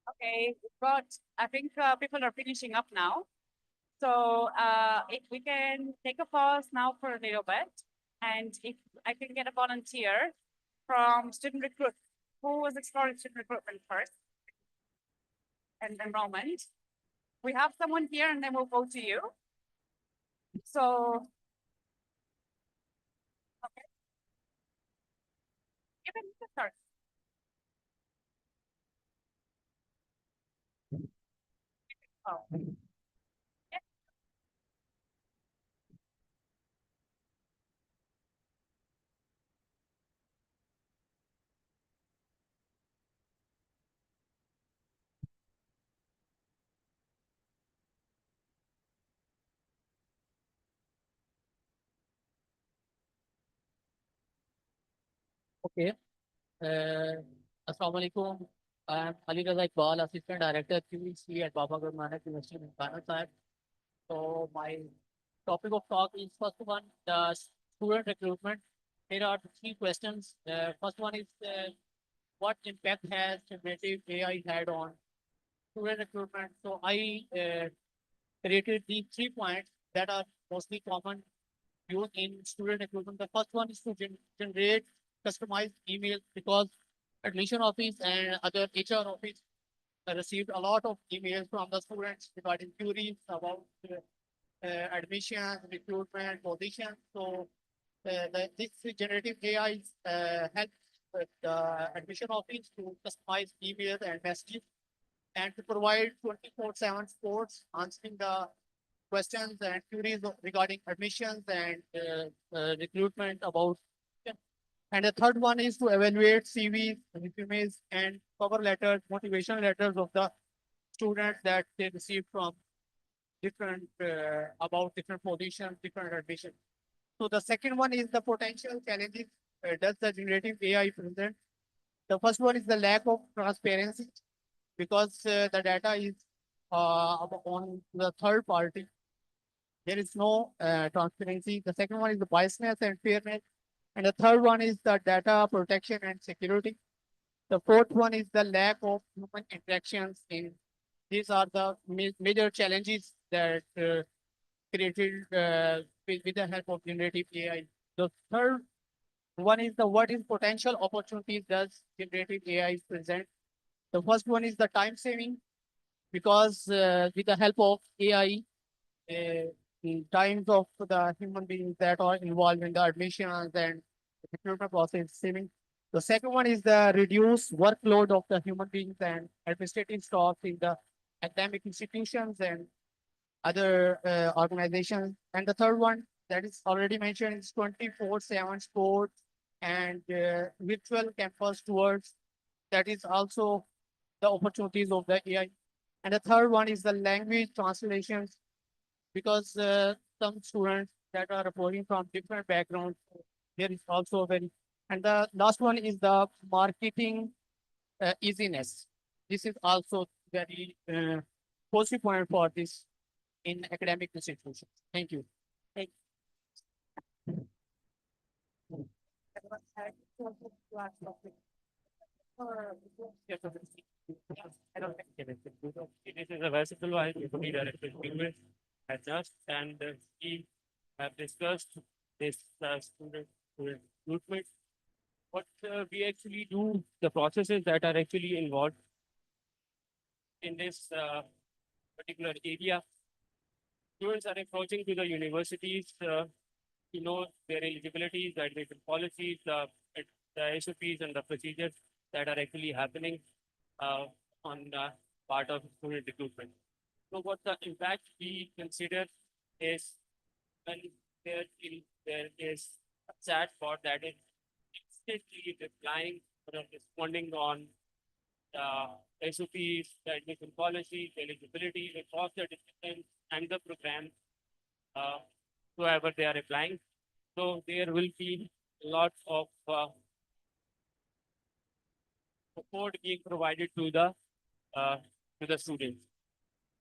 Okay, but I think people are finishing up now. So if we can take a pause now for a little bit, and if I can get a volunteer from student recruit, who was exploring student recruitment first and enrollment. We have someone here and then we'll go to you. So, okay. You can start. Okay. Assalamu alaikum. I am Ali Raza Iqbal, Assistant Director QEC at Baba Guru Nanak University in Ghana, sir. So my topic of talk is first one, the student recruitment. Here are the three questions. First one is what impact has generative AI had on student recruitment? So I created these 3 points that are mostly common used in student recruitment. The first one is to generate customized emails because admission office and other HR office received a lot of emails from the students regarding queries about admission, recruitment, position. So this generative AI helps the admission office to customize emails and messages and to provide 24/7 supports answering the questions and queries regarding admissions and recruitment about. And the third one is to evaluate CVs, resumes, and cover letters, motivation letters of the students that they received from different about different positions, different admissions. So the second one is the potential challenges does the generative AI present. The first one is the lack of transparency because the data is on the third party. There is no transparency. The second one is the biasness and fairness. And the third one is the data protection and security. The fourth one is the lack of human interactions. These are the major challenges that created with the help of generative AI. The third one is the what is potential opportunities does generative AI present. The first one is the time saving because with the help of AI, in times of the human beings that are involved in the admissions and recruitment process saving. The second one is the reduced workload of the human beings and administrative staff in the academic institutions and other organizations. And the third one that is already mentioned is 24/7 support and virtual campus tours. That is also the opportunities of the AI. And the third one is the language translations because some students that are reporting from different backgrounds, there is also a very, and the last one is the marketing easiness. This is also very positive point for this in academic institutions. Thank you. Thank I don't think it is. It is a versatile one. It could be directed to adjust and we have discussed this student recruitment. What we actually do, the processes that are actually involved in this particular area. Students are approaching to the universities to know their eligibility, the admission policies, the SOPs and the procedures that are actually happening on the part of student recruitment. So what the impact we consider is when there is a chat bot that is instantly replying or responding on SOPs, the admission policies, eligibility, across the disciplines and the program, whoever they are applying. So there will be lots of support being provided to the students.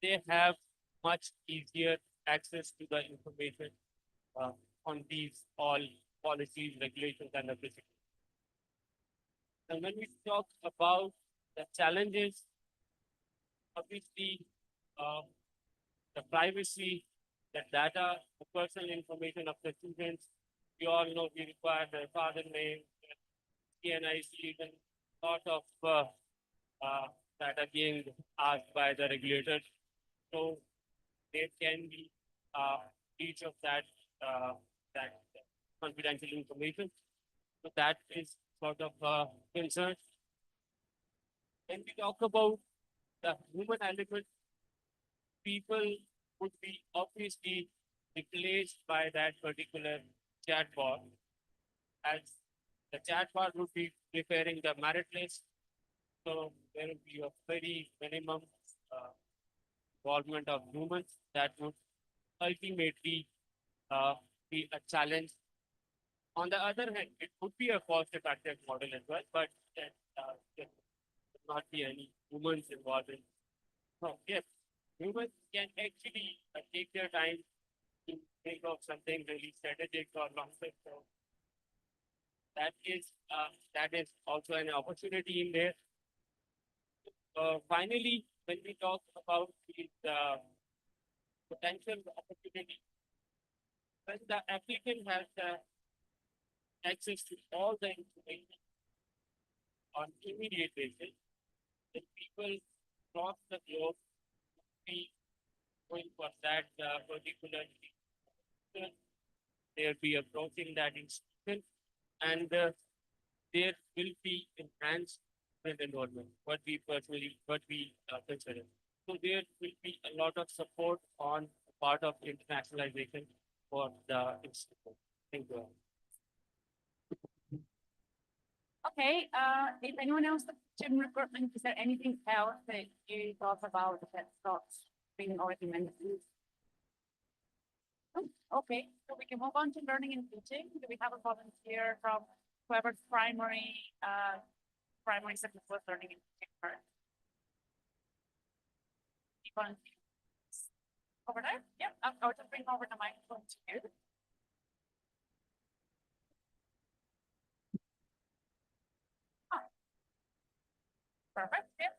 They have much easier access to the information on these all policies, regulations, and the procedures. And when we talk about the challenges, obviously, the privacy, the data, the personal information of the students, we all know we require the father name, CNIC, and lot of data being asked by the regulators. So there can be breach of that confidential information. So that is sort of concern. When we talk about the human element, people would be obviously replaced by that particular chatbot, as the chatbot would be preparing the merit list. So there will be a very minimum involvement of humans that would ultimately be a challenge. On the other hand, it would be a cost-effective model as well, but there would not be any humans involved in. So yes, humans can actually take their time to think of something really strategic or long term. So that is also an opportunity in there. Finally, when we talk about these potential opportunity, when the applicant has access to all the information on immediate basis, the people across the globe be going for that particular institution. They'll be approaching that institution, and there will be enhanced student enrollment, what we consider. So there will be a lot of support on the part of internationalization for the institute. Thank you. Okay, if anyone else has student recruitment, is there anything else that you thought about that's not being already mentioned? Okay, so we can move on to learning and teaching. Do we have a volunteer from whoever's primary subject was learning and teaching first? Over there? Yep, I'll just bring over the microphone to you. Perfect, yep.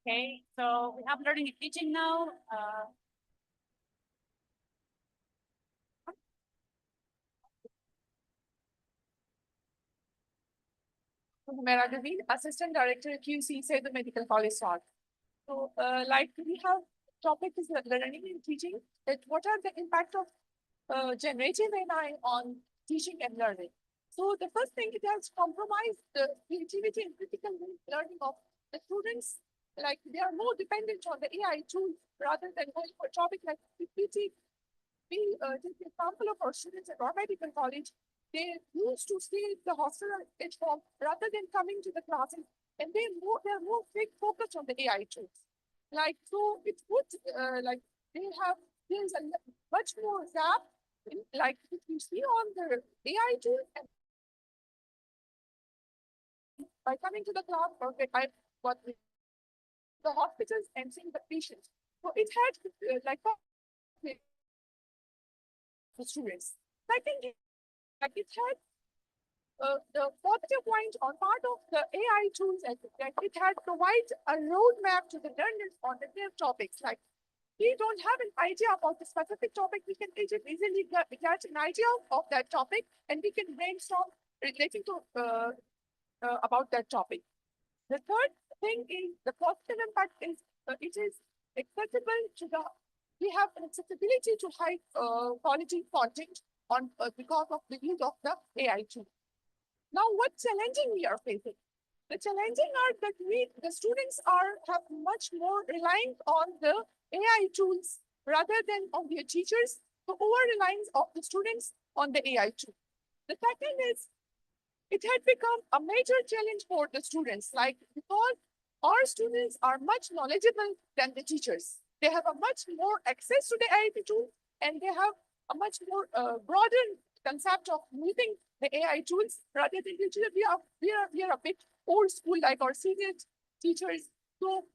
Okay, so we have learning and teaching now. Mera Devi, Assistant Director QC, say the Medical College South. So, like we have topic is learning and teaching. That what are the impact of generative AI on teaching and learning? So the first thing, it has compromised the creativity and critical learning of the students. Like they are more dependent on the AI tools rather than going for a topic like PPT. We take the example of our students at our medical college. They used to stay at the hostel at home rather than coming to the classes, and they're more focused on the AI tools. Like so, it's good. Like there's a much more gap. Like if you see on the AI tools, and by coming to the class or what the hospitals and seeing the patients. So it had like the students. Second, like it had the positive point on part of the AI tools, and that it had provide a roadmap to the learners on the their topics. Like we don't have an idea about the specific topic, we can easily get an idea of that topic, and we can brainstorm relating to about that topic. The third thing is the positive impact is it is accessible to the. We have an accessibility to high quality content on because of the use of the AI tool. Now, what challenging we are facing? The challenging are that the students have much more relying on the AI tools rather than on their teachers. The over reliance of the students on the AI tool. The second is it had become a major challenge for the students, like because our students are much knowledgeable than the teachers. They have a much more access to the AI tool, and they have a much more broader concept of using the AI tools rather than teachers. We are a bit old school like our senior teachers. So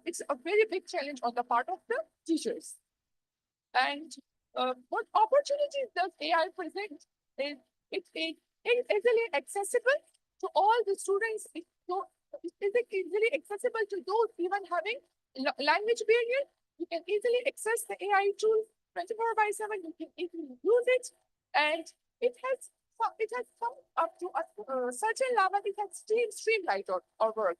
it's a very big challenge on the part of the teachers. And what opportunities does AI present? It is easily accessible to all the students. It is easily accessible to those even having language barrier. You can easily access the AI tool 24/7. You can easily use it, and it has come up to a certain level. It has streamlined our work.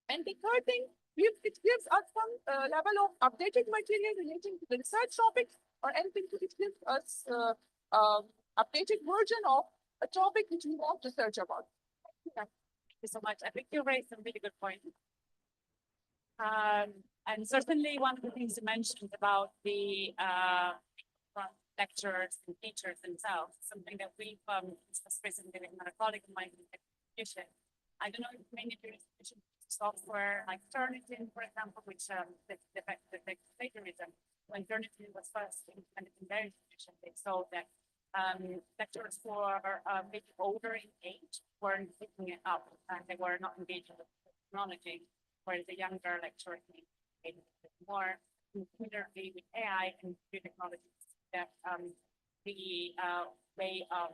And the third thing, it gives us some level of updated material relating to the research topic or anything. It gives us updated version of a topic which we want to search about. Thank you so much. I think you raised some really good points. And certainly one of the things you mentioned about the lecturers and teachers themselves, something that we've discussed recently with another colleague of mine in education. I don't know if many of you software like Turnitin, for example, which the plagiarism, when Turnitin was first implemented in their institution, they saw that lecturers who are maybe older in age weren't picking it up and they were not engaged with technology, whereas the younger lecturers need a bit more similarly with AI and new technologies that the way of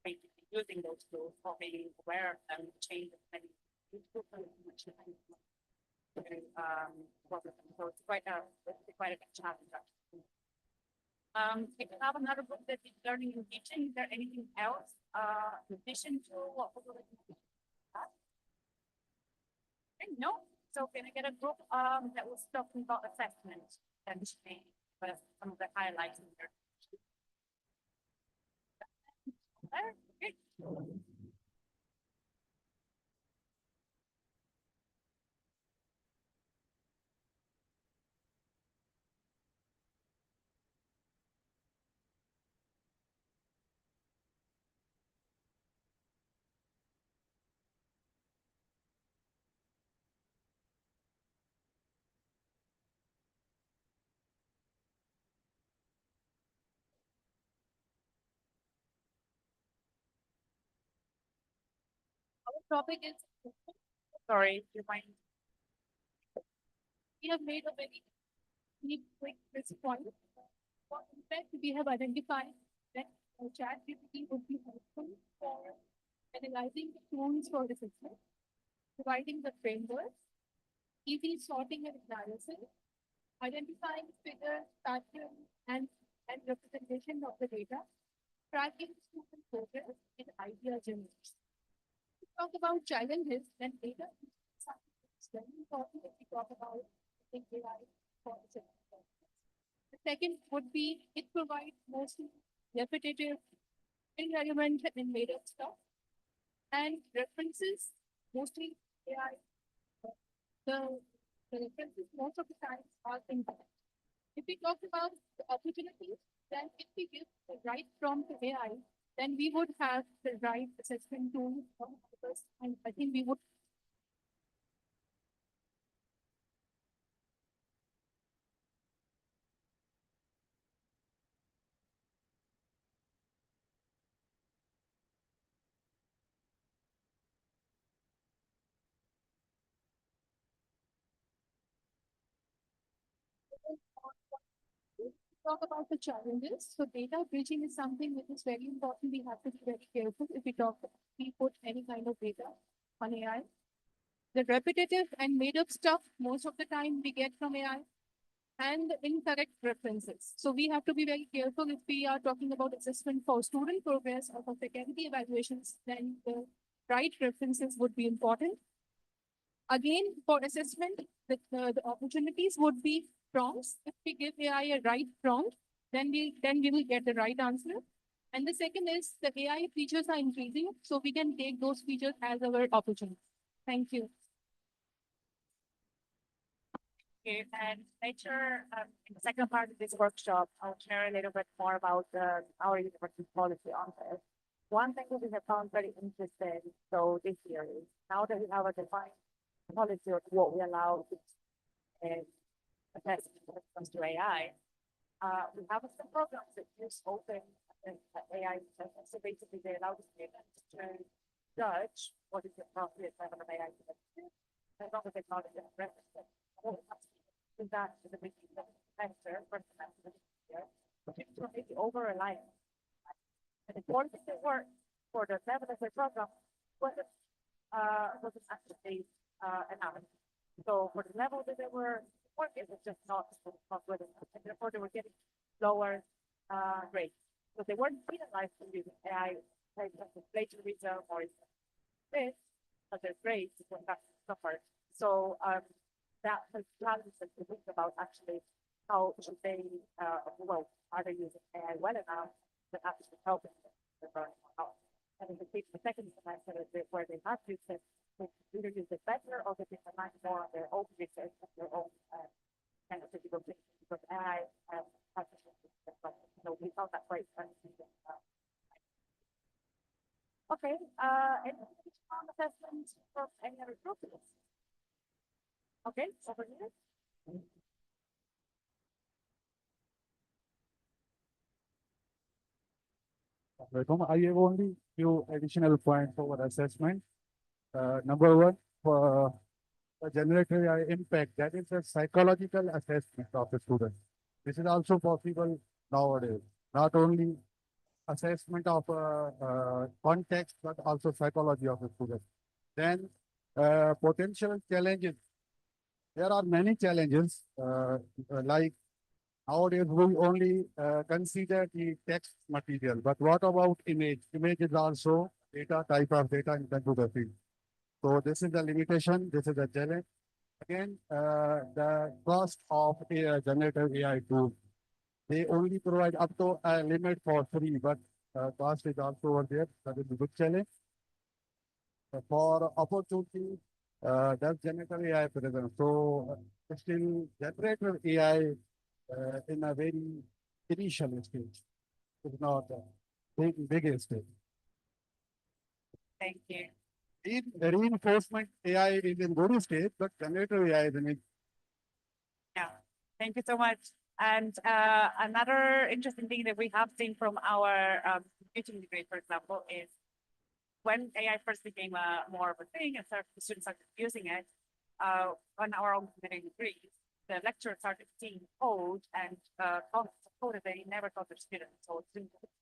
basically using those tools or being aware of them changes many. So it's quite a big challenge. If you have another book that is learning and teaching, is there anything else in addition to what we're going to do? No. So can I get a group that was talking about assessment and but some of the highlights in there? Okay. Our topic is, sorry, you might. We have made a very quick response. In fact, we have identified that ChatGPT would be helpful for analyzing the tools for assessment, providing the framework, easy sorting and analysis, identifying figures, patterns, and representation of the data, tracking student progress, and idea generation. We talk about challenges, then data is very important if we talk about AI for assessment. The second would be it provides mostly repetitive, irrelevant, and made up stuff, and references mostly AI. The references most of the time are incorrect. If we talk about the opportunities, then if we give the right prompt to AI, then we would have the right assessment tool for us, and I think we would. Talk about the challenges. So data breaching is something which is very important. We have to be very careful if we put any kind of data on AI. The repetitive and made up stuff, most of the time we get from AI, and the incorrect references. So we have to be very careful if we are talking about assessment for student progress or for faculty evaluations, then the right references would be important. Again, for assessment, the opportunities would be prompts. If we give AI a right prompt, then we will get the right answer. And the second is the AI features are increasing, so we can take those features as our opportunity. Thank you. Okay, and later, in the second part of this workshop, I'll share a little bit more about our university policy on this. One thing that we have found very interesting, so this year is now that we have a defined policy of what we allow in assessment when it comes to AI, we have some programs that use open AI assessment. So basically, they allow the students to judge what is the appropriate level of AI to exist, as long as it's not in the reference. Is that the big factor for the here, which is maybe over reliance. And the important thing that worked for the level of the program wasn't actually enough. So for the level that they were working, it was just not good enough. And therefore they were getting lower grades. So they weren't penalized for using AI, like plagiarism or this, but their grades were not suffered. So that has challenged us to think about actually how should they well, are they using AI well enough to actually help them out. And in the case of the second semester, where they have used it, they either use it better or they can rely more on their own research and their own kind of critical thinking, because AI has so we found that quite fascinating. Okay, any assessment from any other groups? Okay, over here. Welcome. I have only few additional points for assessment. Number one, for the generative AI impact, that is a psychological assessment of the student. This is also possible nowadays. Not only assessment of context, but also psychology of the student. Then potential challenges. There are many challenges, like nowadays we only consider the text material, but what about image? Image is also data, type of data in the field. So this is the limitation, this is the challenge. Again, the cost of a generative AI tool. They only provide up to a limit for free, but cost is also over there. That is a good challenge. For opportunity, that's generative AI present. So still generative AI in a very initial stage. It's not a big stage. Thank you. Reinforcement AI is in good state, but generative AI is in. Yeah, thank you so much. And another interesting thing that we have seen from our computing degree, for example, is when AI first became more of a thing and students started using it, on our own computing degrees, the lecturers started seeing code and concepts of code that they never taught their students. So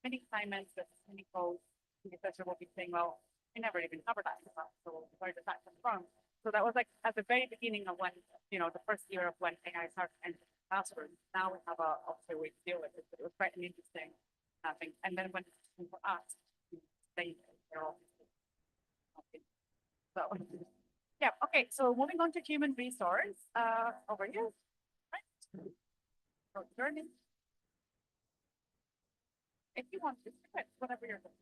many assignments, there's many code, the professor will be saying, well, I never even covered that stuff, so where does that come from? So that was like at the very beginning of when, the first year of when AI started entering the classroom. Now we have a way to deal with it, but it was quite an interesting thing. And then when it's for us, they all. So, yeah, okay, so moving on to human resource, over here. Right. So, learning. If you want to, whatever you're doing.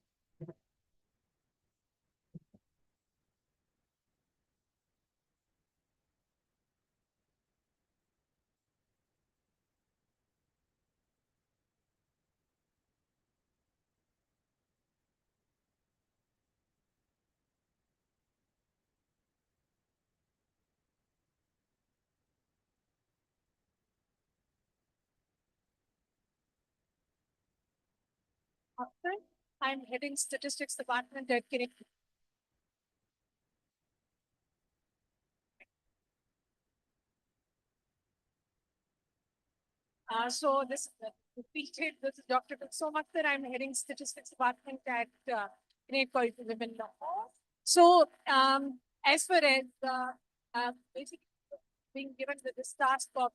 I'm heading statistics department at Kirik. So this repeated, this is Dr. Somakar. I'm heading statistics department at Women Law. So as far as basically being given this task of,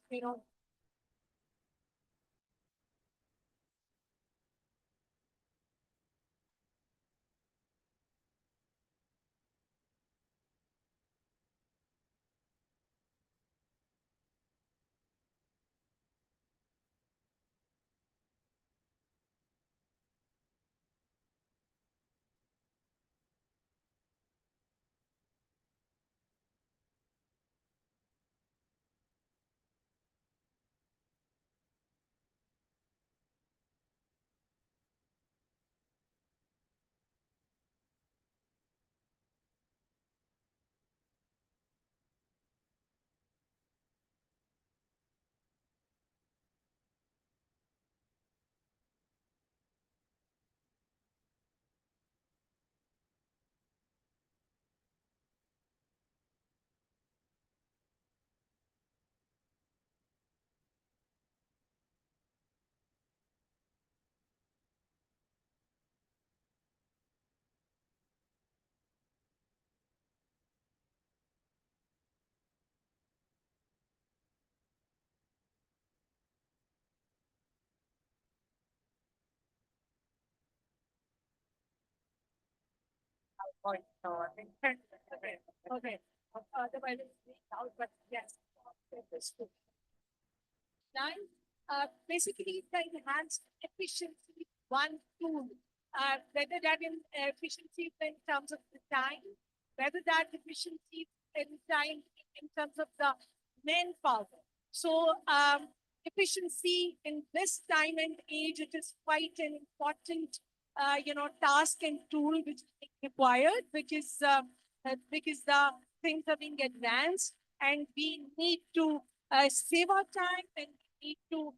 point. So I think, okay. Otherwise, it's out, but yes. That's good. Nine, basically the enhanced efficiency, one tool, whether that in efficiency in terms of the time, whether that efficiency in time in terms of the manpower. So efficiency in this time and age, it is quite an important, task and tool which is being required because the things are being advanced and we need to save our time and need to,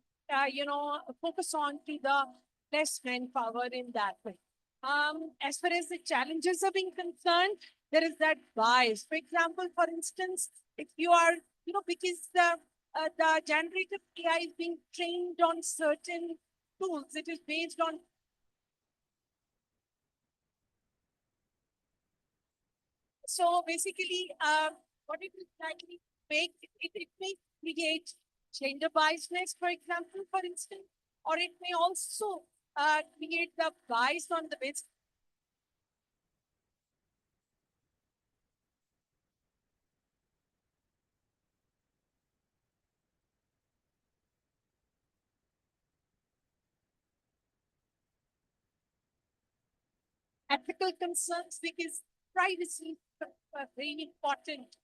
focus on to the less manpower in that way. As far as the challenges are being concerned, there is that bias. For example, for instance, if you are, because the generative AI is being trained on certain tools, it is based on so basically, what it is likely to make, it may create gender biasness, for example, for instance, or it may also create the bias on the basis. Ethical concerns because privacy is very important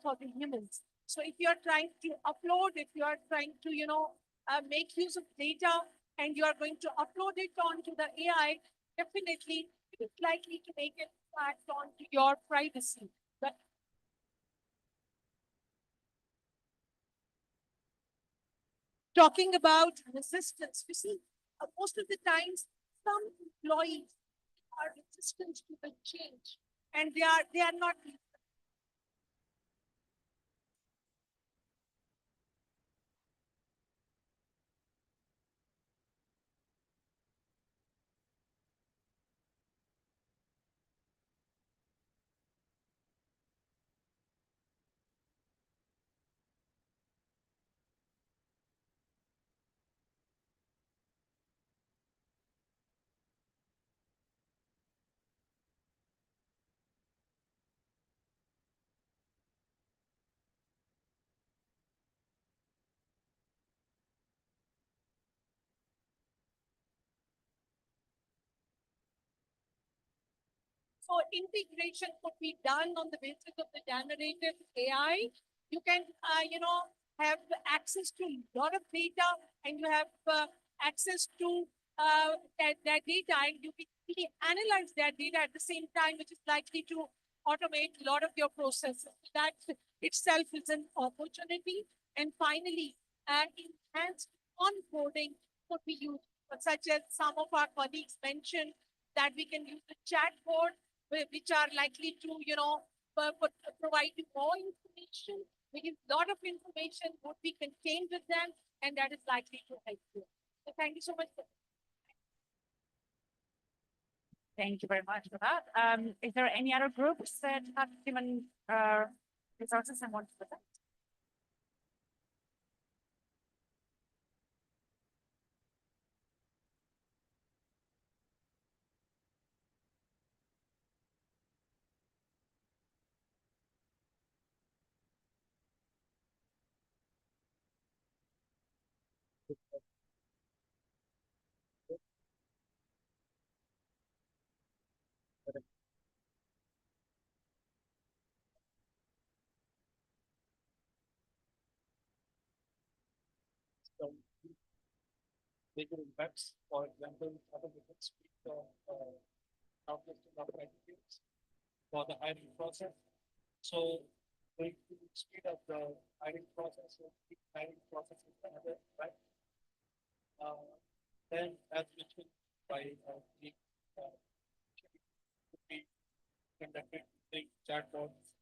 for the humans. So if you are trying to upload, if you are trying to, make use of data and you are going to upload it onto the AI, definitely it is likely to make an impact onto your privacy. But talking about resistance, you see, most of the times some employees are resistant to the change and they are not. So integration could be done on the basis of the generative AI. You can, have access to a lot of data and you have access to that data and you can really analyze that data at the same time, which is likely to automate a lot of your processes. That itself is an opportunity. And finally, enhanced onboarding could be used, such as some of our colleagues mentioned that we can use the chatbot which are likely to, provide you more information, because a lot of information would be contained with them, and that is likely to help you. So thank you so much. Thank you very much for that. Is there any other groups that have human resources and want to present? Bigger impacts, for example, automated speed of outlisting of criteria for the hiring process. So going to speed up the hiring process, so hiring process is another, right? Then as mentioned by the could be conducted using chatbots,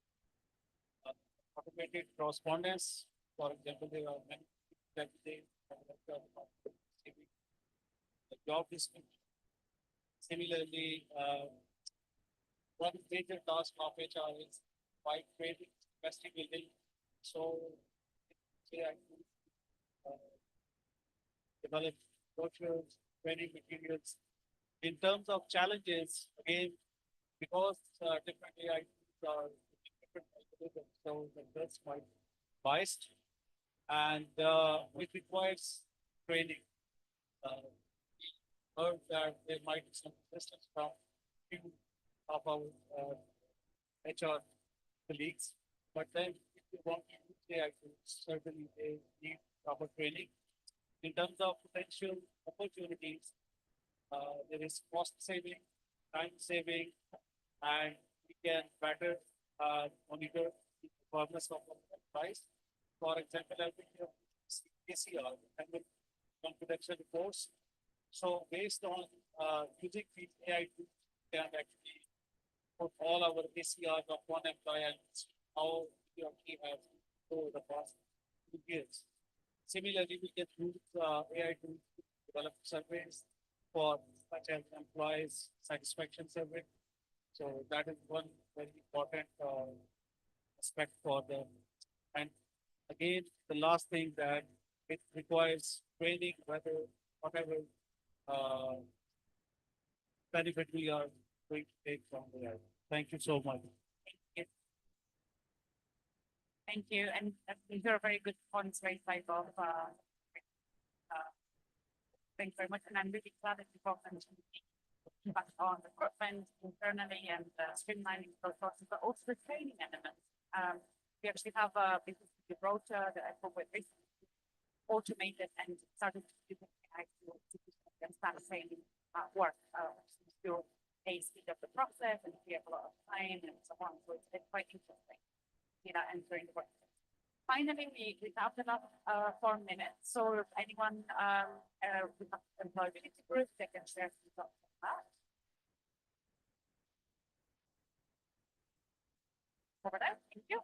automated correspondence. For example, there are many that they the job description. Similarly, one major task of HR is by creating capacity building. So, say I develop brochures, training materials. In terms of challenges, again, because different AI tools are different algorithms, so the results might be biased, and it requires training. We heard that there might be some resistance from few of our HR colleagues, but then if you want to use AI tools, certainly they need proper training. In terms of potential opportunities, there is cost saving, time saving, and we can better monitor the performance of our enterprise. For example, I think ACR, annual confidential reports. So based on using these AI tools, we can actually put all our ACRs of one employee and see how he or she has over the past 2 years. Similarly, we can use AI tools to develop surveys for such as employees satisfaction survey. So that is one very important aspect for them. And again, the last thing that it requires training, whether whatever uh, benefit we are going to take from AI. Thank you so much. Thank you. And these are very good points raised by both. Thanks very much. And I'm really glad that you both mentioned back on recruitment internally and streamlining those processes, but also the training elements. We actually have a business rota that I put with recently automated and started to do AI to start training work, which is to speed up the process and free up a lot of time and so on. So it's quite interesting, entering the work. Finally, we have enough 4 minutes. So if anyone with employability group, they can share some thoughts on that. Over there, thank you.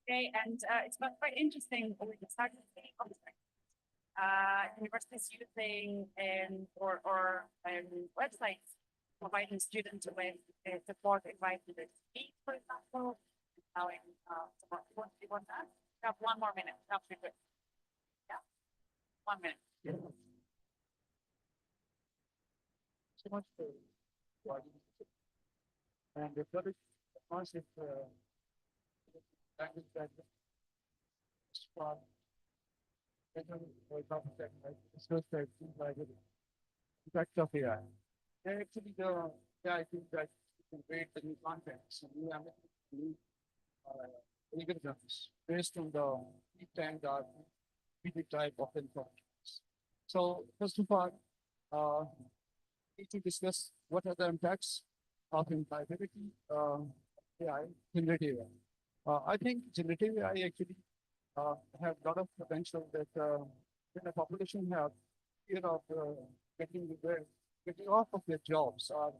Okay, and it's quite interesting. We started seeing universities using or websites providing students with support advice to the speak, for example, allowing support. You want that? We have 1 more minute. That should be good. Yeah, 1 minute. So much for and the third concept language that for discuss that like the effect of AI. And actually I think that you can create the new content, so new new algorithms based on the heat and PD type of information. So first of all, need to discuss what are the impacts of employability, AI, generative AI. I think generative AI actually have a lot of potential that when the population have fear of getting off of their jobs or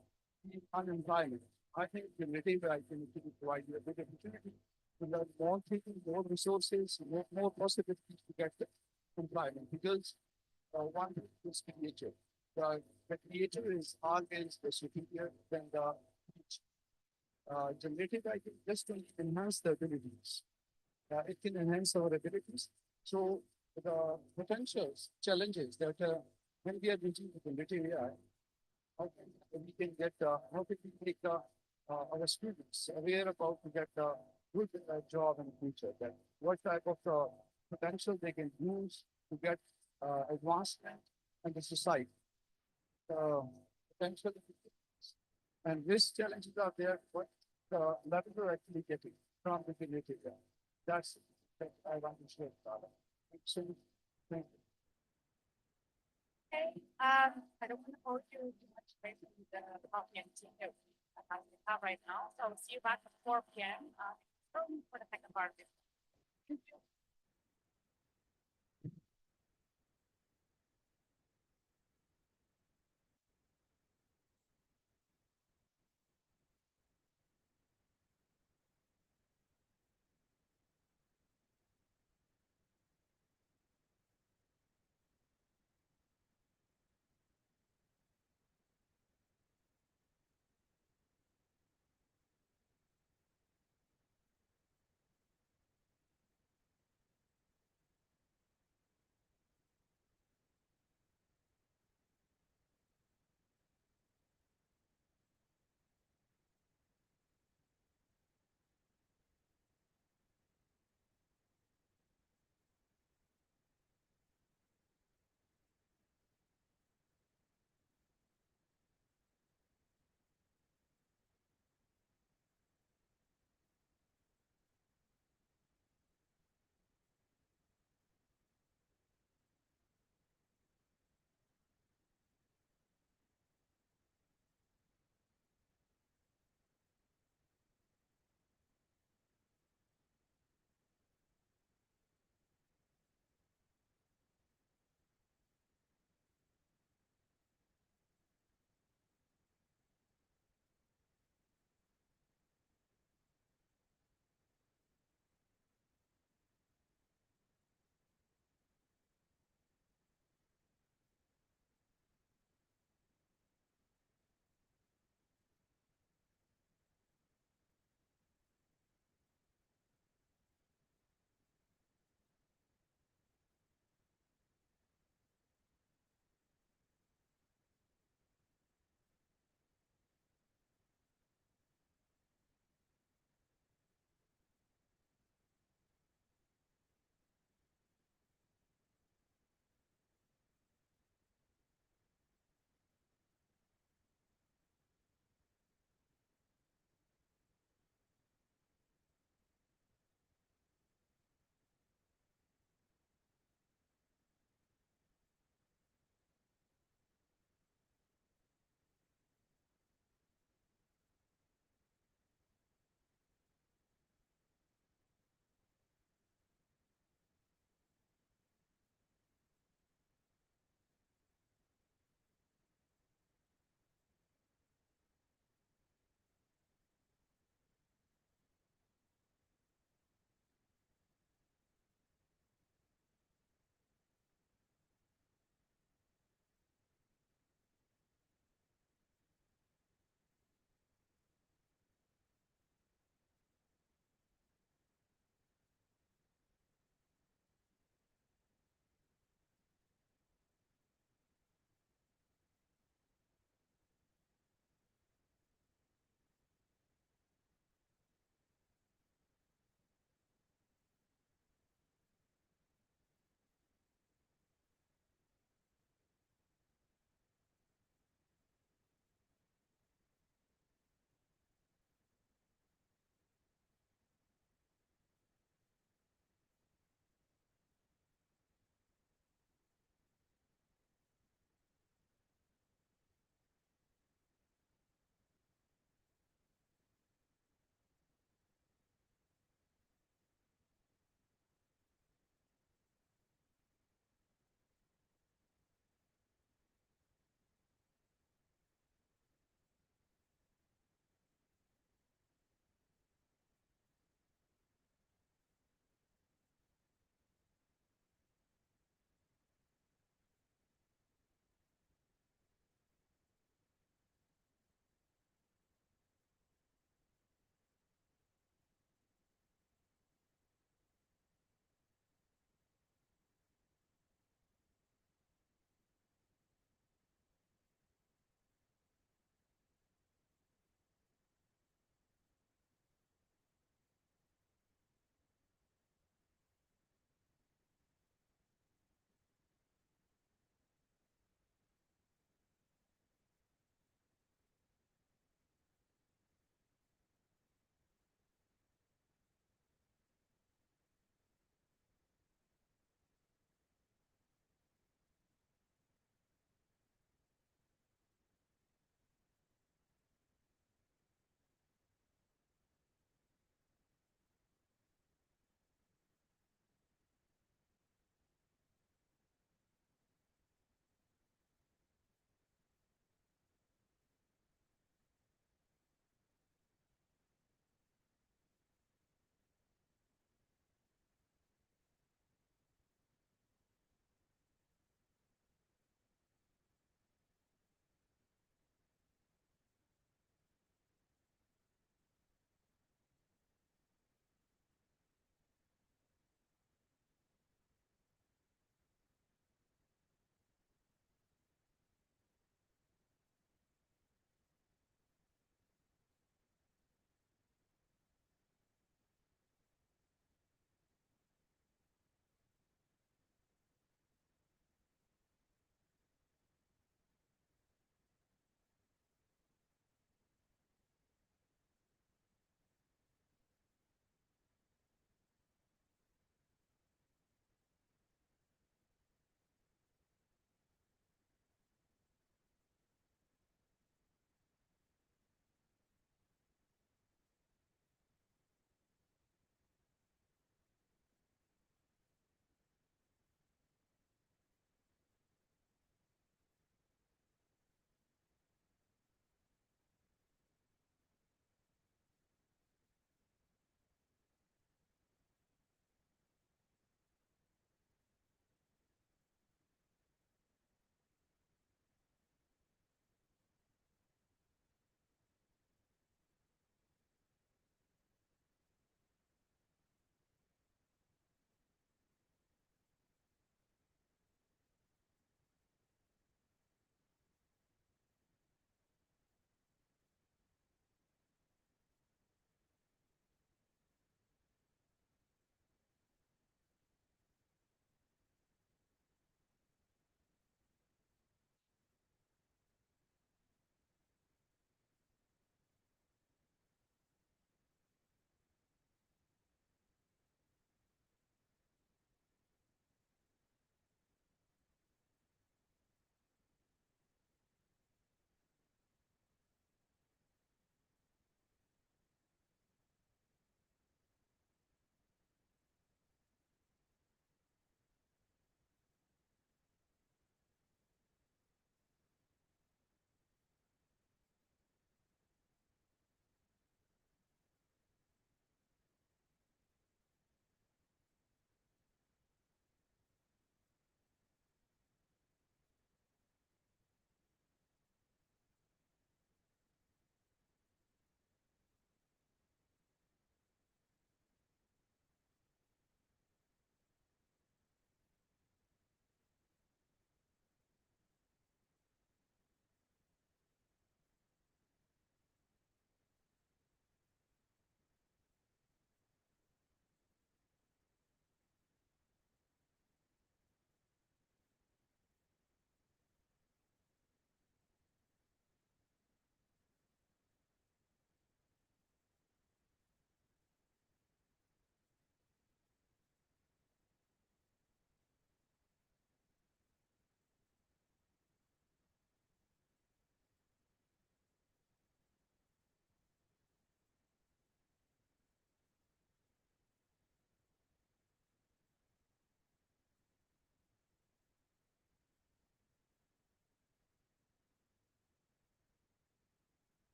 being unemployment. I think generative AI can actually provide you a big opportunity to learn more thinking, more resources, more possibilities to get employment because one is creator. The creator is always the superior than the teacher. Generative AI can just enhance the abilities. It can enhance our abilities. So the potentials, challenges that when we are using the generative AI, how we can get, how can we make our students aware about to get a good job in the future, that what type of potential they can use to get advancement in the society, potential and risk challenges are there, what the level are actually getting from the generative AI. That's that I want to share. So, thank you. Okay, I don't want to hold you too much away from the coffee and tea that we have right now. So see you back at 4 p.m. For the second part of it. Thank you.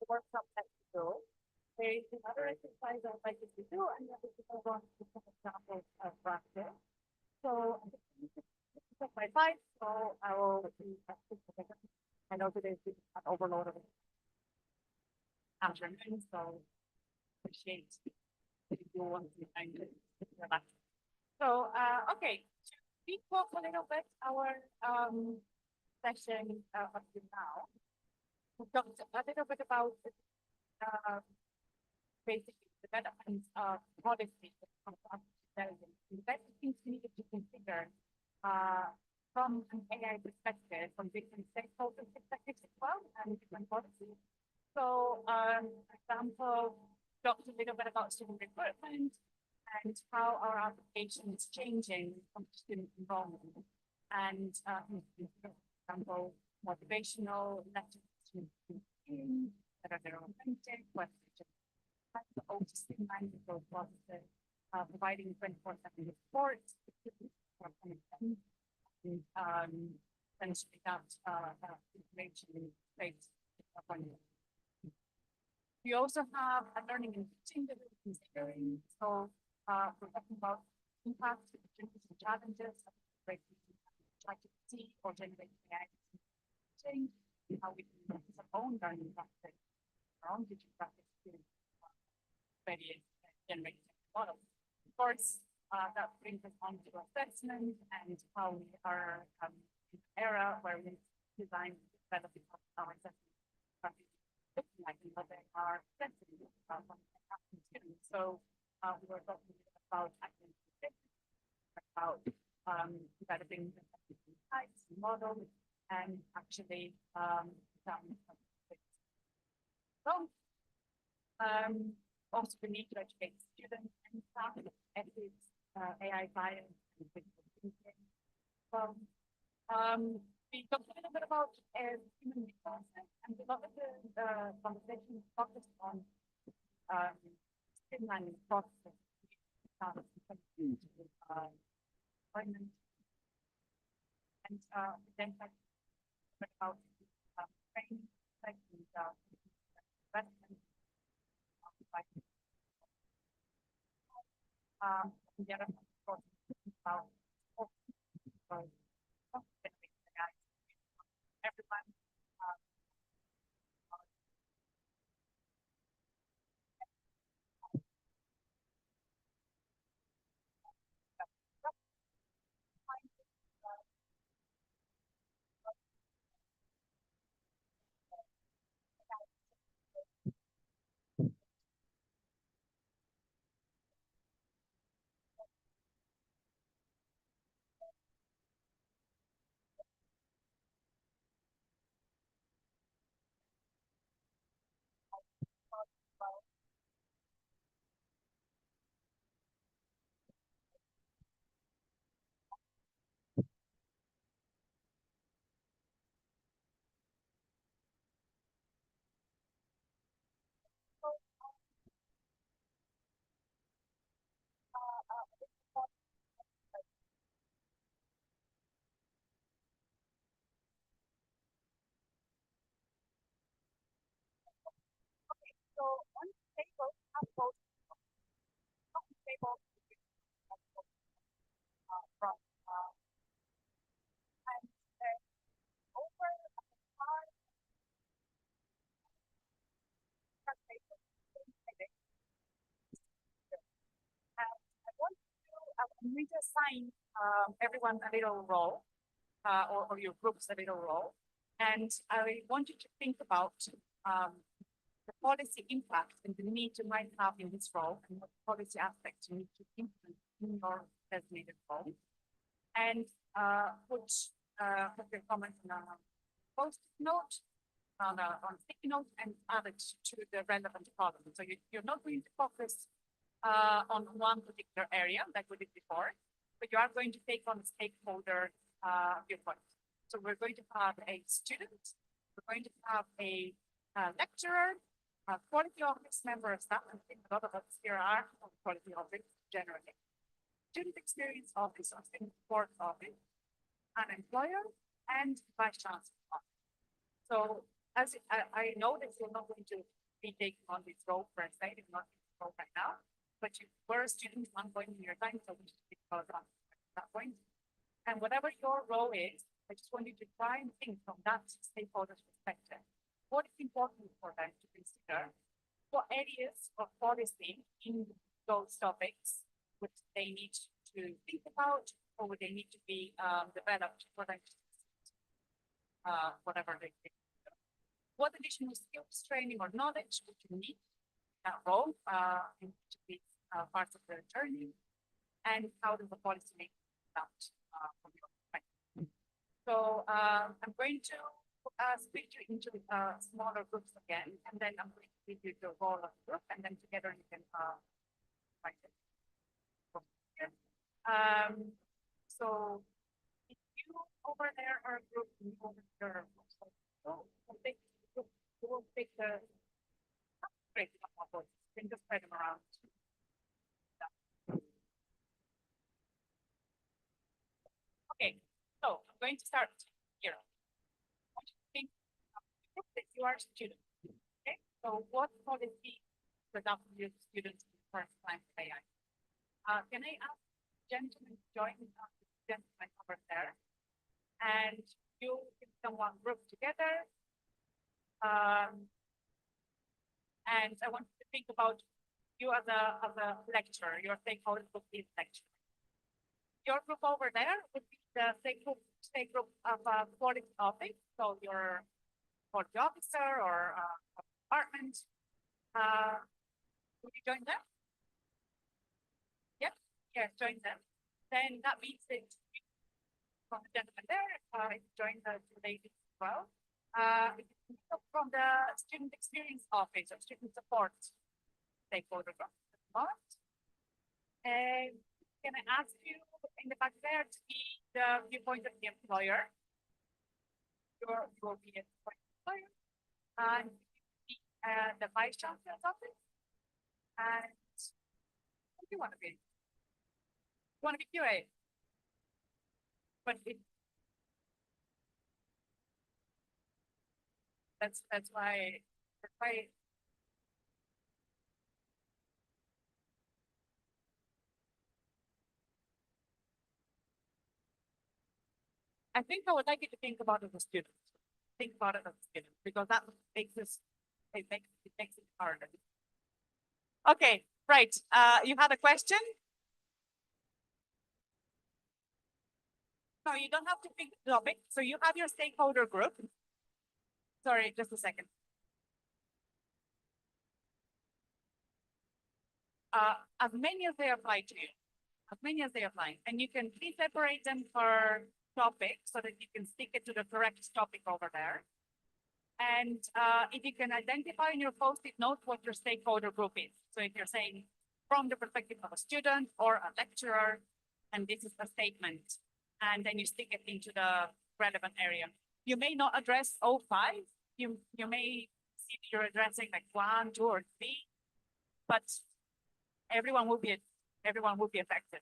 workshop that you do. There is another exercise I'd like you to do, and then we can move on to some examples of practice. So this is my slide, so I will be. I know today's been an overload of answering things, so appreciate if you want to find it. So, okay, we talk a little bit our session up to now. We talked a little bit about basically development of policy of intelligence. That things needed to consider from an AI perspective, from different stakeholder perspectives as well, and different policies. So, for example, talked a little bit about student recruitment and how our application is changing from student enrollment. And, for example, motivational lessons that are very authentic, what the oldest in line with those processes, providing 24/7 support, and essentially that information in place. We also have a learning and teaching that we're considering. So we're talking about impacts, opportunities, and challenges of ChatGPT or generating AI teaching, how we can use our own learning practice, our own teaching practice to various generating models. Of course, that brings us on to assessment and how we are in an era where we design developing our assessment practice looking like and what they are sensitive about what happens to them. So we were talking about developing types, models, and actually also we need to educate students and staff ethics, AI bias, and critical thinking. We talked a little bit about human resources, and a lot of the conversation focused on streamlining processes, employment, and then about training, and investment. The other about everyone. So on the table, both on the table from and over I'm going to assign everyone a little role, or your groups a little role. And I want you to think about the policy impact and the need you might have in this role and what policy aspects you need to implement in your designated role. And put your comments on a post-it note, on a sticky note, and add it to the relevant column. So you're not going to focus on one particular area like we did before, but you are going to take on a stakeholder viewpoint. So we're going to have a student, we're going to have a lecturer, a quality office member of staff, and I think a lot of us here are on quality office generally. Student experience officer, student support office, an employer, and vice chancellor office. So as I know that you're not going to be taking on this role per se, it's not this role right now, but you were a student at one point in your time, so we should think about that point. And whatever your role is, I just want you to try and think from that stakeholder's perspective. What is important for them to consider? What areas of policy in those topics would they need to think about, or would they need to be developed for them to whatever they think? What additional skills, training, or knowledge would you need in that role in each of these parts of the journey? And how does the policy make that from your perspective? So I'm going to split you into smaller groups again, and then I'm going to give you the role of the group, and then together you can find it. From here. So if you over there are a group, and you over there are a group, so we'll take the great example, then just spread them around. Okay, so I'm going to start here. I want you to think that you are a student. Okay, so what policy for example your students in the first time with AI? Can I ask gentlemen to join the gentleman over there? And you can someone group together. And I want you to think about you as a lecturer, your stakeholder group is lecturer. Your group over there would be the stake group of quality topic. So your quality officer or department. Would you join them? Yep, yes, join them. Then that means that you, from the gentleman there, join the ladies as well. From the student experience office or student support stakeholder group. And can I ask you in the back there to be the viewpoint of the employer? You will be a employer. And the vice chancellor's office. And what do you want to be? You want to be QA? But that's why I think I would like you to think about it as a student. Think about it as a student, because that makes it makes it harder. Okay, right. You had a question? No, you don't have to pick the topic. So you have your stakeholder group. Sorry, just a second. As many as they apply to you, as many as they apply, and you can please separate them per topic so that you can stick it to the correct topic over there. And if you can identify in your post-it note what your stakeholder group is. So if you're saying from the perspective of a student or a lecturer, and this is a statement, and then you stick it into the relevant area. You may not address all five. You may see that you're addressing like 1, 2, or 3, but everyone will be affected.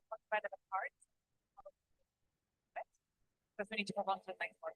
what's relevant parts. Because we need to move on to the next part.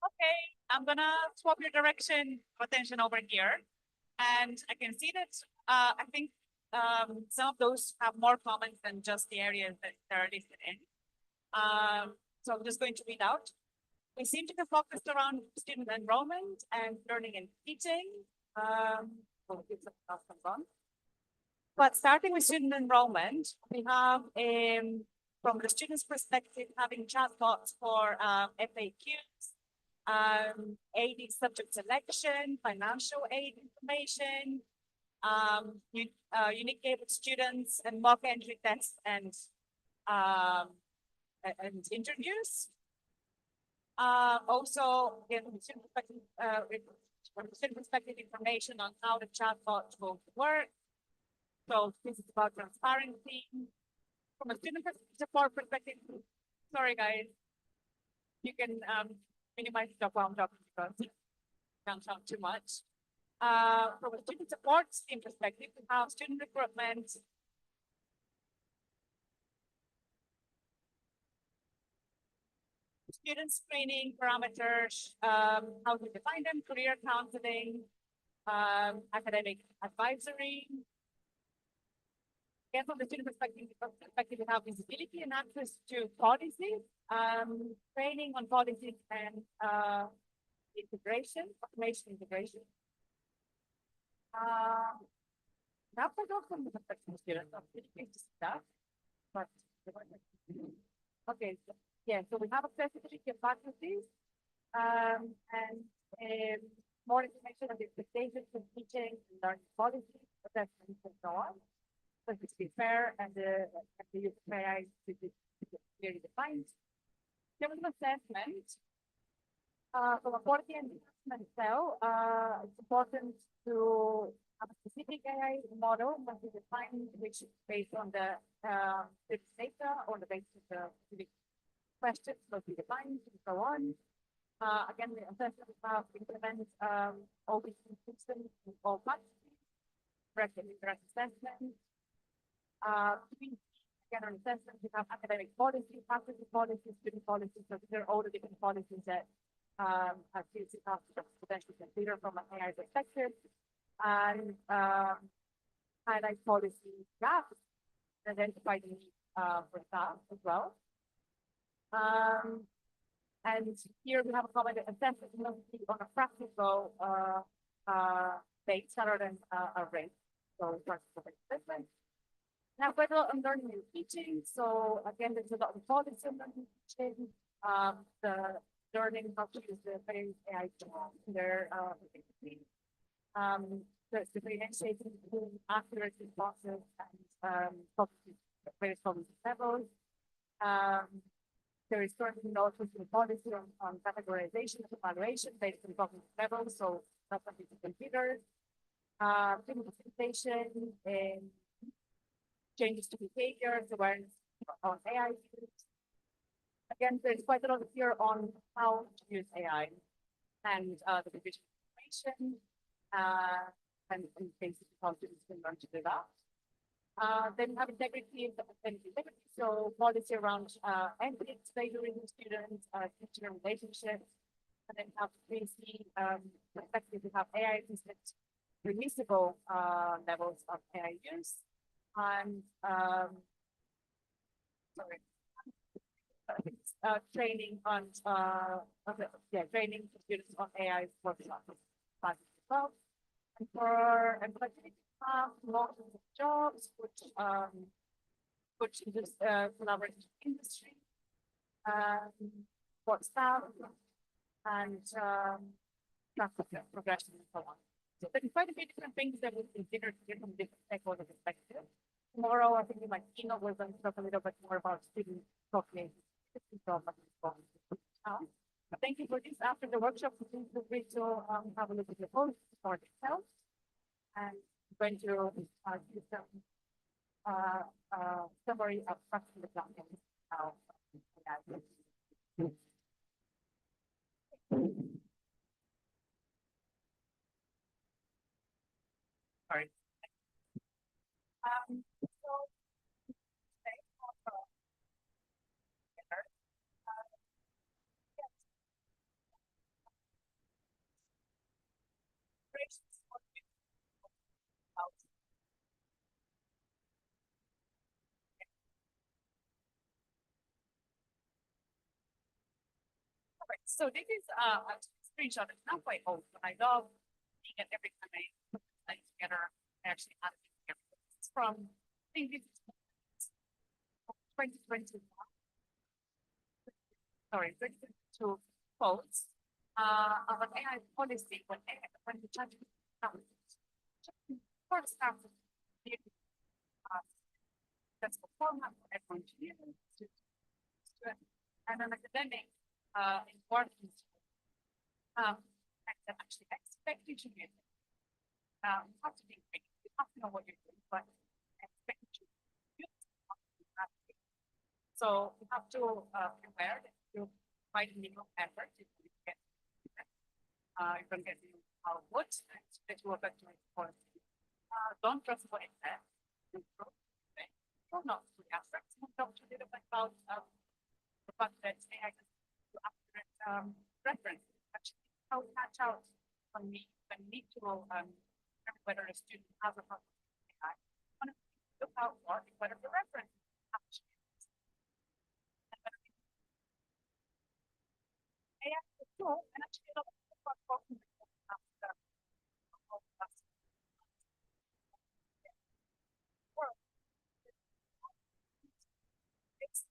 Okay, I'm gonna swap your direction of attention over here. And I can see that I think some of those have more comments than just the areas that they're listed in. So I'm just going to read out. We seem to be focused around student enrollment and learning and teaching. But starting with student enrollment, we have from the student's perspective, having chatbots for FAQs, aid in subject selection, financial aid information, unique able students and mock entry tests and interviews. Also, from a student perspective, information on how the chatbot will work. So this is about transparency. From a student support perspective, sorry guys, you can minimize stuff while I'm talking because you can't talk too much. From a student support team perspective, we have student recruitment, student screening parameters, how to define them, career counseling, academic advisory. Again, from the student perspective, we have visibility and access to policies, training on policies and integration, automation integration. Now for those from the perspective of students, I'm really pleased to see that. But okay, so, yeah, so we have accessibility of faculties, and more information on the expectations of teaching and learning policies, assessments, and so on. So it should be fair and the use of AI to be clearly defined. There was an assessment from a quality and assessment cell. It's important to have a specific AI model that we define, which is based on the data or the basis of the specific questions that we defined and so on. Again, the assessment implement all these systems in all faculties, direct assessment. Again, on assessment, we have academic policy, faculty policy, student policy. So these are all the different policies that FCC has to potentially consider from an AI perspective, and highlight policy gaps, identify the need for staff as well. And here we have a comment that assessment mostly on a practical base rather than a rate. So practical assessment. Now, further on learning and teaching. So again, there's a lot of policy on learning and teaching. The learning how to use the various AI tools in their there's differentiating between accurate responses and various cognitive levels. There is currently no official policy on categorization of evaluation based on cognitive levels, so that's something to consider. Implementation and changes to behaviors, awareness on AI use. Again, there's quite a lot here on how to use AI and the division of information and basically how students can learn to do that. Then we have integrity and integrity, so policy around ethics, favoring students, teacher relationships, and then have privacy perspective. We have AI assisted permissible levels of AI use, and sorry. Training on training for students on AI workshops as well. And for employability, lots of jobs which is collaboration industry, for staff and progression and so on. So there's quite a few different things that we consider from different stakeholder perspectives. Tomorrow, I think in my keynote, we're going to talk a little bit more about student cognition. Thank you for this. After the workshop, please feel free to have a look at the post for itself. And I'm going to do some summary of practical examples. Sorry. So today, so this is a screenshot. It's not quite old, but I love seeing it every time I put it together. I actually have it together. It's from, I think this is 2021. Sorry, 2022 quotes of an AI policy when the judge first started that's the format for everyone to use and an academic important actually expect you to be. You have to be quick. You have to know what you're doing, but expect you to use it. So you have to prepare that you quite minimum effort if you get you can get output that you are going to report. Don't trust what it says. Don't know the aspects. Talk a little bit about the fact that AI can do accurate reference. Actually, how catch out from me when need to whether a student has a problem with AI. Want to look out for whether the reference actually AI is a tool, and actually a lot of people are talking about that. It's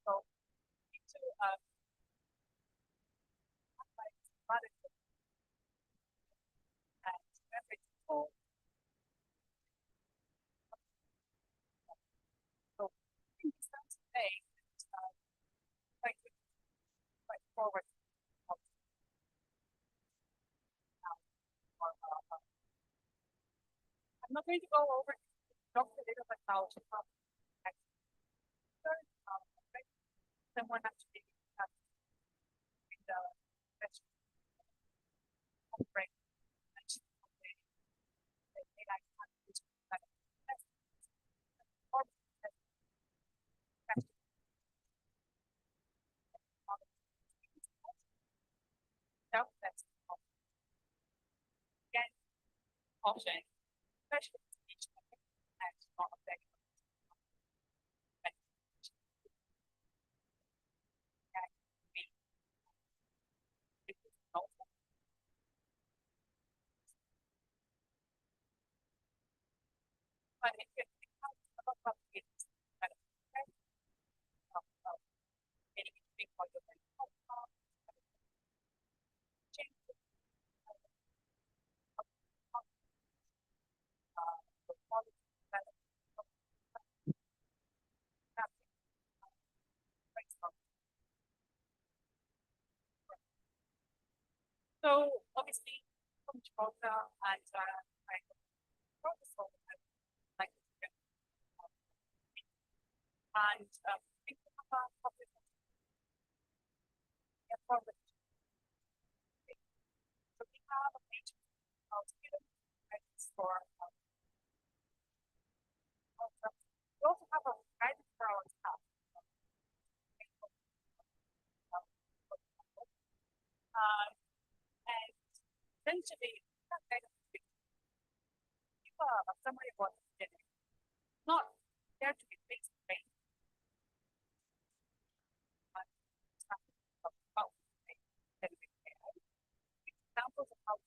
so need to manage it and every tool. So in this sense today, quite forward. I'm not going to go over talk a little bit about someone actually in the break. Again, option, especially each and not affect. But if you think about it, anything for your change so obviously from Gibraltar and I brought this over like and think about public so we have a page for we also have a guidance for our staff. And essentially, give a summary of what it's doing. Not there to be face to face. Examples of how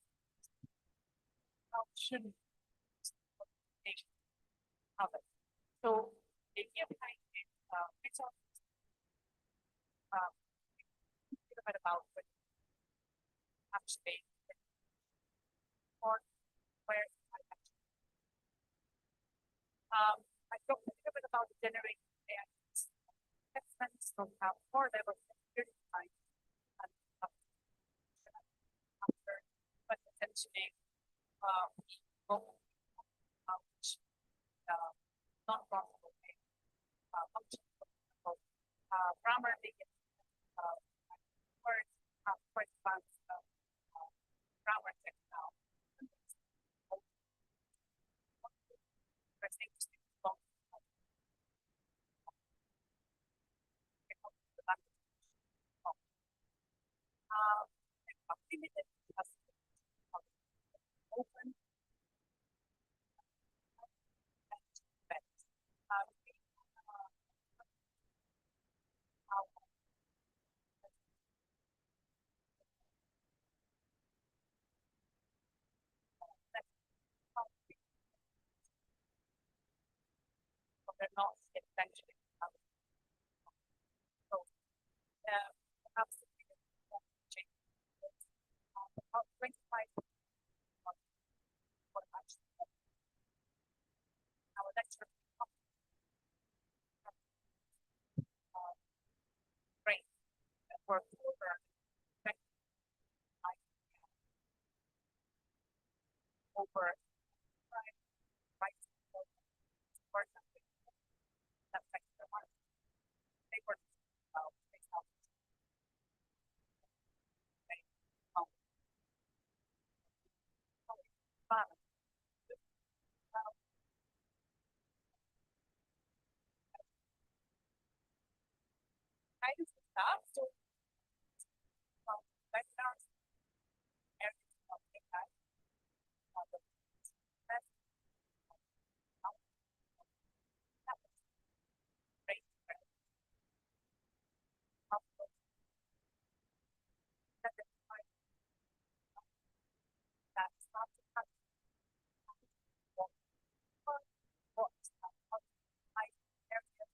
should have it. So if you find it, it's a little bit about what actually or where I talked a little bit about the generating AI assessments, so have 4 levels of security design and after, but essentially not possible function grammar words quite advanced grammar check now. Limited open so they're not essentially so perhaps change about 25 over right or something that affects the market. They were based on guidance and stuff. So right now, everything of AI, the best rate of that's not the kind of books I area.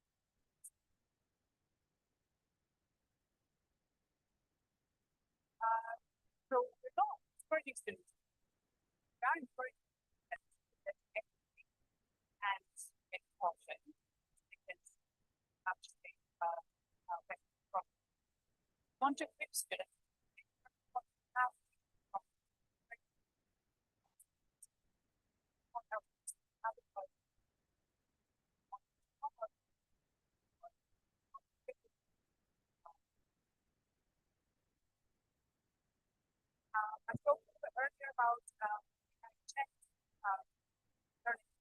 So we're not encouraging students. We are encouraging them to get and get caution because actually want to fix students. I spoke earlier about check learning.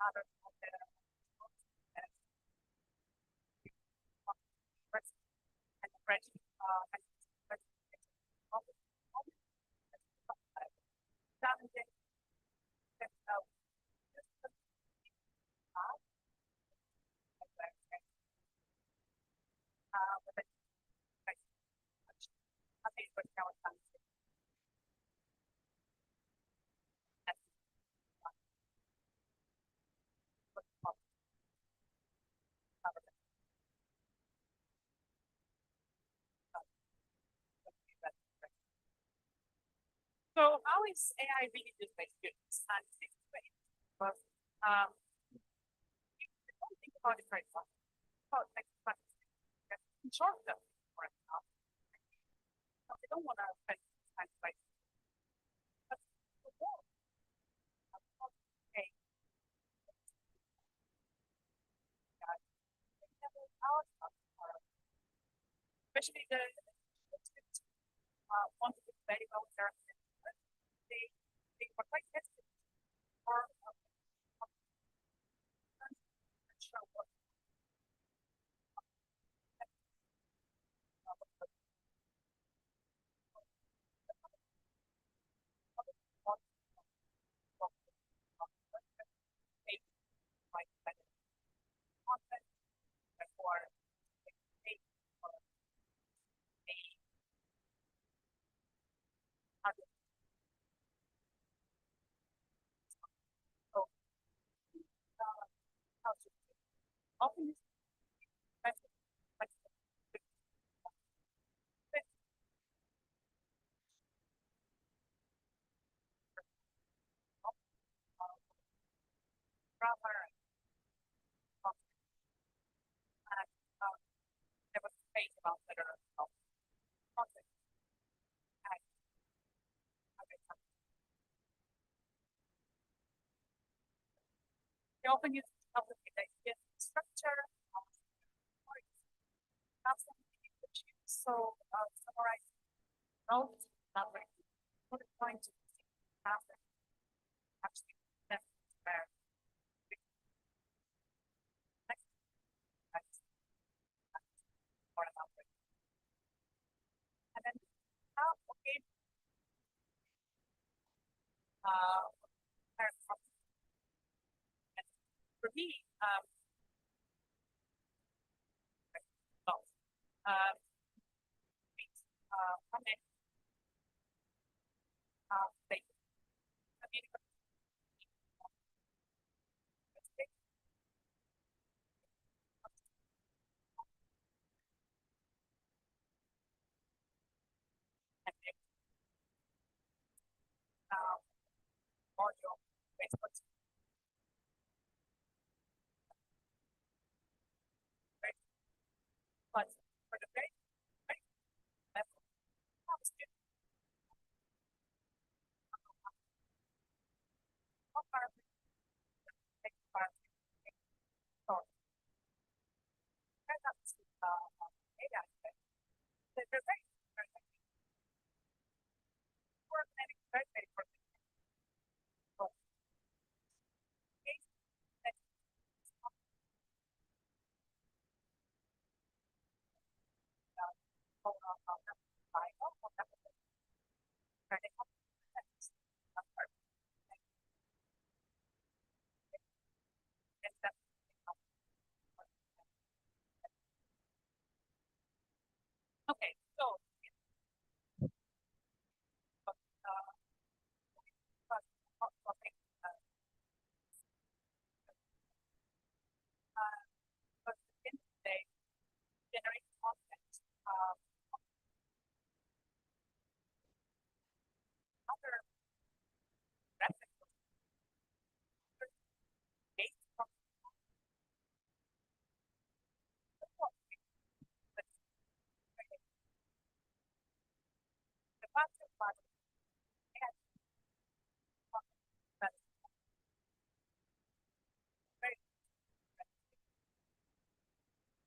Other and fresh challenging So how is AI really used by students? And it's great. But you don't think about it very much. About like in short term, for example. They don't want to spend time like but the more okay. Especially the want to do very well there. They were quite hesitant or sure what content or often this grammar and there was debate about whether content and they often use complicated ideas structure have something to choose. So summarize notes that way. What is going to happen? Actually, that's where more about it. And then okay. And for me, comment like audio, Facebook. But for the very level, okay, so but in today, generate content, other methods based on the passive part and that's very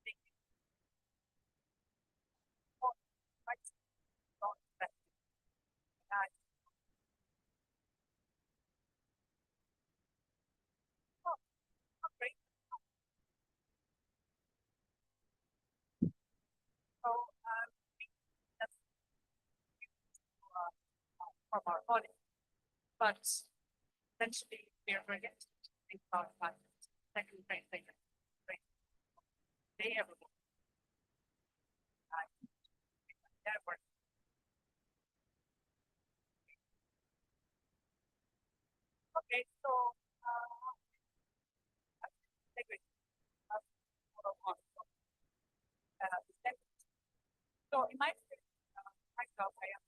big for rights on that. And great. So that's from our audit. But essentially we are going to think about that second thing. They ever that work. Okay, so take it. So in my myself, I am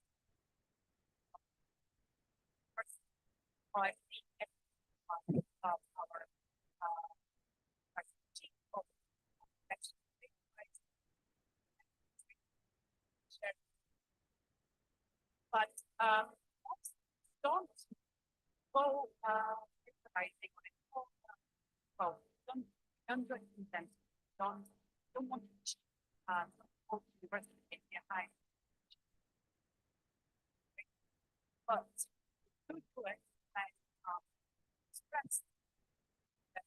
first I see of our team of but don't go criticizing on it. Well, don't go intense. Don't want to go to the rest of the behind. But do it and stress that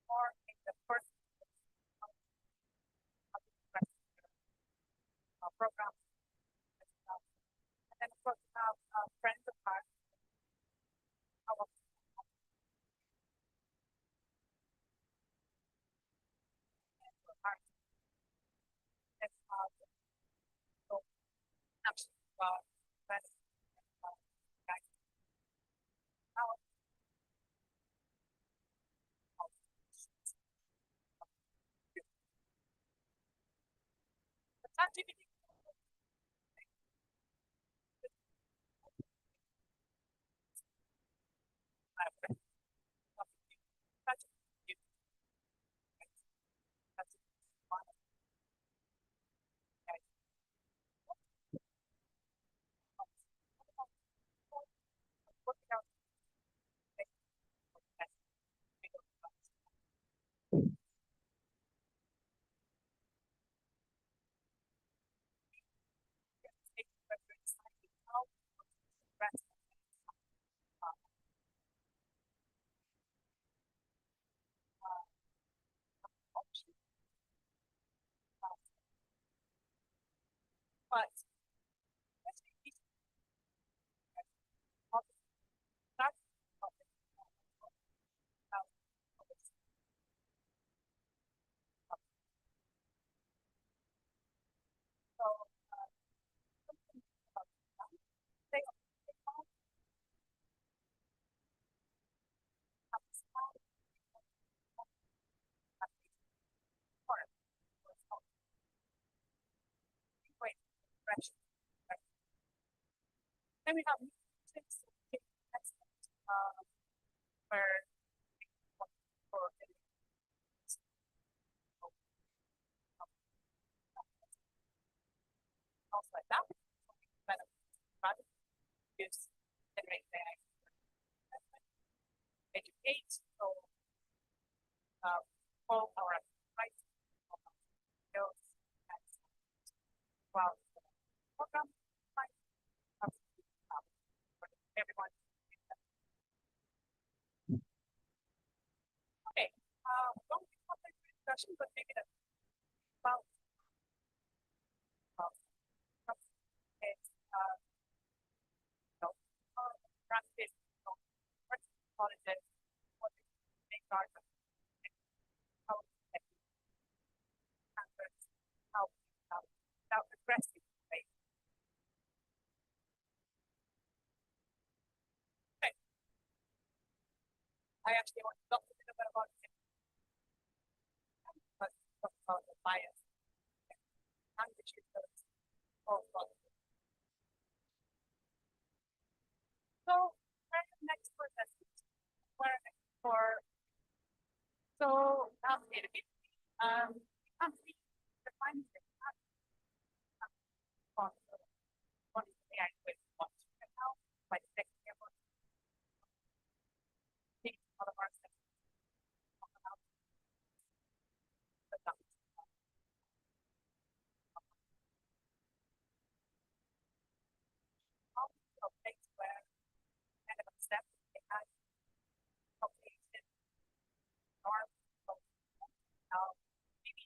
or in the first program. And then of course we have friends of ours. Our ChatGPT but then we have where for also like that. But use generate AI educate so all our rights skills and well program like for everyone. Okay, don't be public discussion, but maybe that's about it's practice colleges what they start how without aggressive way. Okay. I actually want to talk a little bit about it. But talk about the bias. And the truth so next for assessment. So database. Actually define the what is AI with what now like all of our place where kind of step AI location or maybe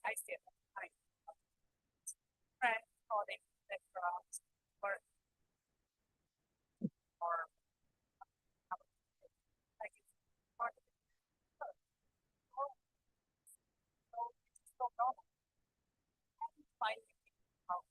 I see it friends calling that or like it's part of it. So normal. And finding how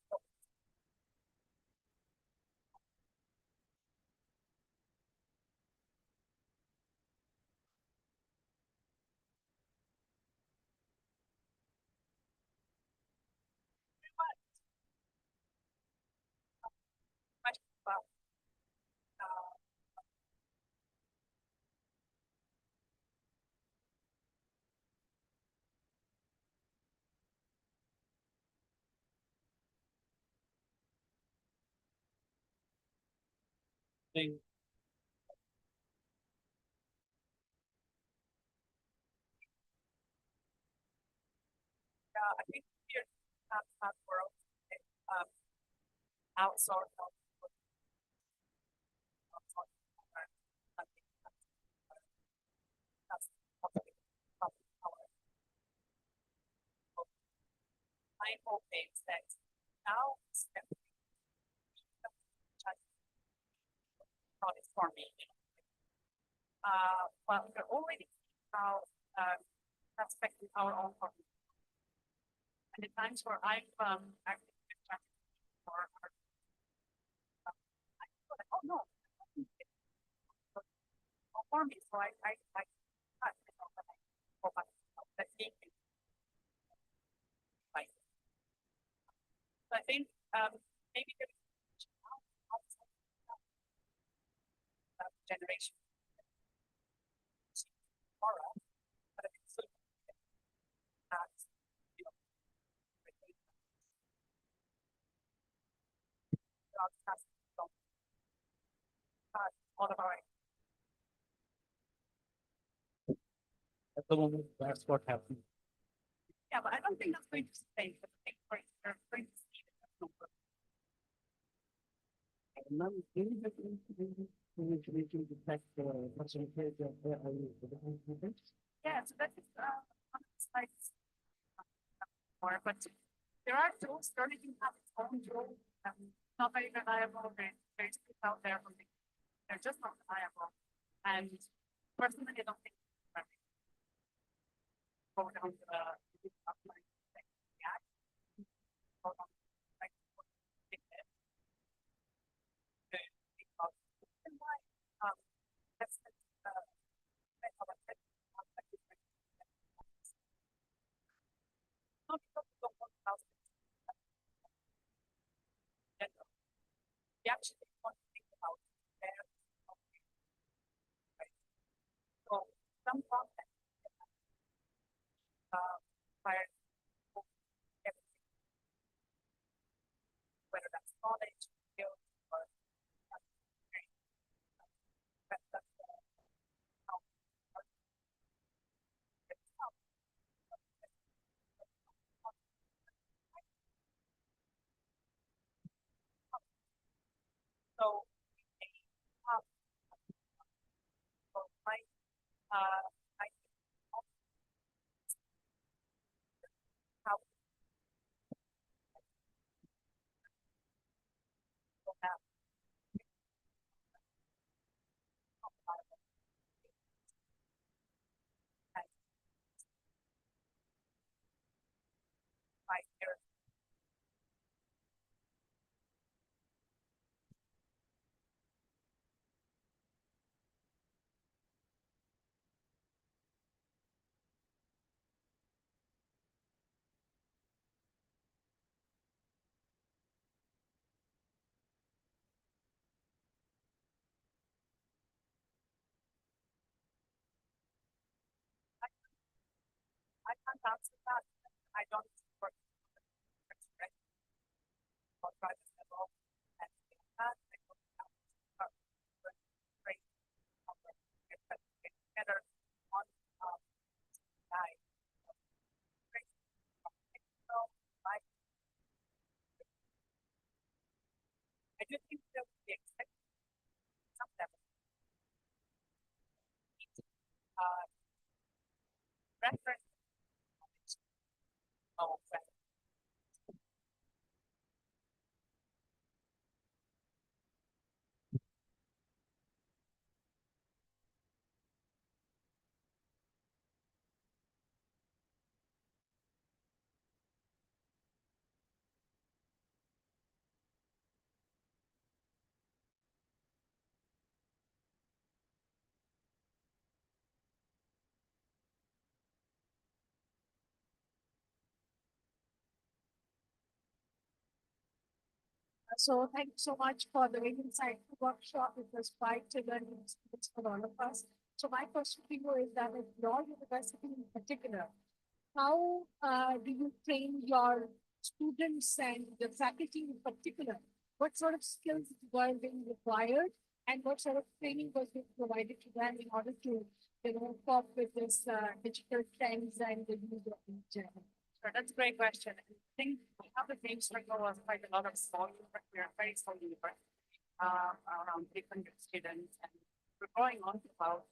much about Thing. I think here world outsource my hope is that now it's for me. Well, we're already how respecting our own community. And the times where I've actually or oh no, for me, so I that so I think maybe the generation tomorrow, but it's so you know all of our At the moment, that's what happened. yeah, but I don't think that's going to stay for the next they're going to see that that's no good. Now, maybe that we can detect the percentage of the Yeah, so that is on the slides more, but there are tools starting to have its own tool. Not very reliable, there's out there from the, they're just not reliable. And personally, I don't think go down to the prior to everything, whether that's knowledge, skills, or that's how so uh, so my I how people have had by their I can't answer that. I don't work or private level and that I don't have great better on I so I do think that we expect some level reference of so thank you so much for the very insightful workshop. It was quite a learning experience for all of us. So my question to you is that at your university in particular, how do you train your students and the faculty in particular? What sort of skills were being required and what sort of training was being provided to them in order to, cope with this digital trends and the use of internet? Sure, that's a great question. I think we have the same struggle as quite a lot of small, we are very small university, around 800 students, and we're going on to about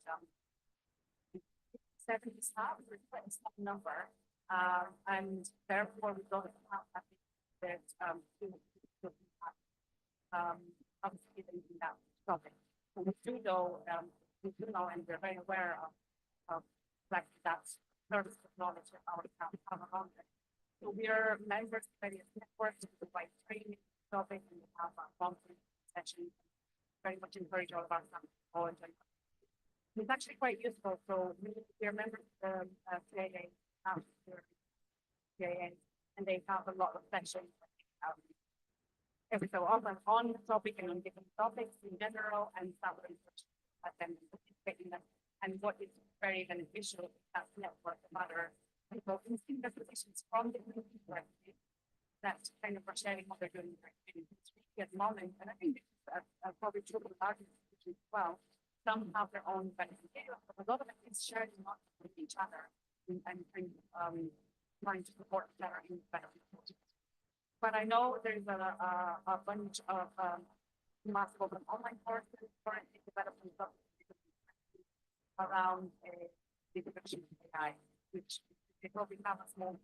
70 staff, which is quite a small number. And therefore we don't have that obviously in that topic. So we do know, and we're very aware of like that service technology our staff have around it. So we are members of various networks to provide training topic, and we have a monthly session. Very much encourage all of our staff to volunteer. It's actually quite useful. So we are members of the CAA, and they have a lot of sessions every so often on the topic and on different topics in general, and staff will participate in them. And what is very beneficial is that network of other people in similar positions from different universities that kind of are sharing what they're doing at the moment. And I think this is probably true of larger institutions as well. Some have their own benefit, but a lot of it is shared with each other and trying to support each other in benefit. But I know there's a bunch of massive open online courses currently developing around the depiction of AI, which they probably have a small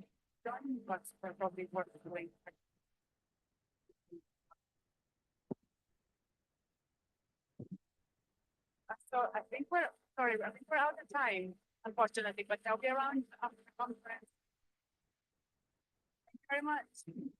done, but they're probably worth doing. So I think we're out of time, unfortunately, but I'll be around after the conference. Thank you very much.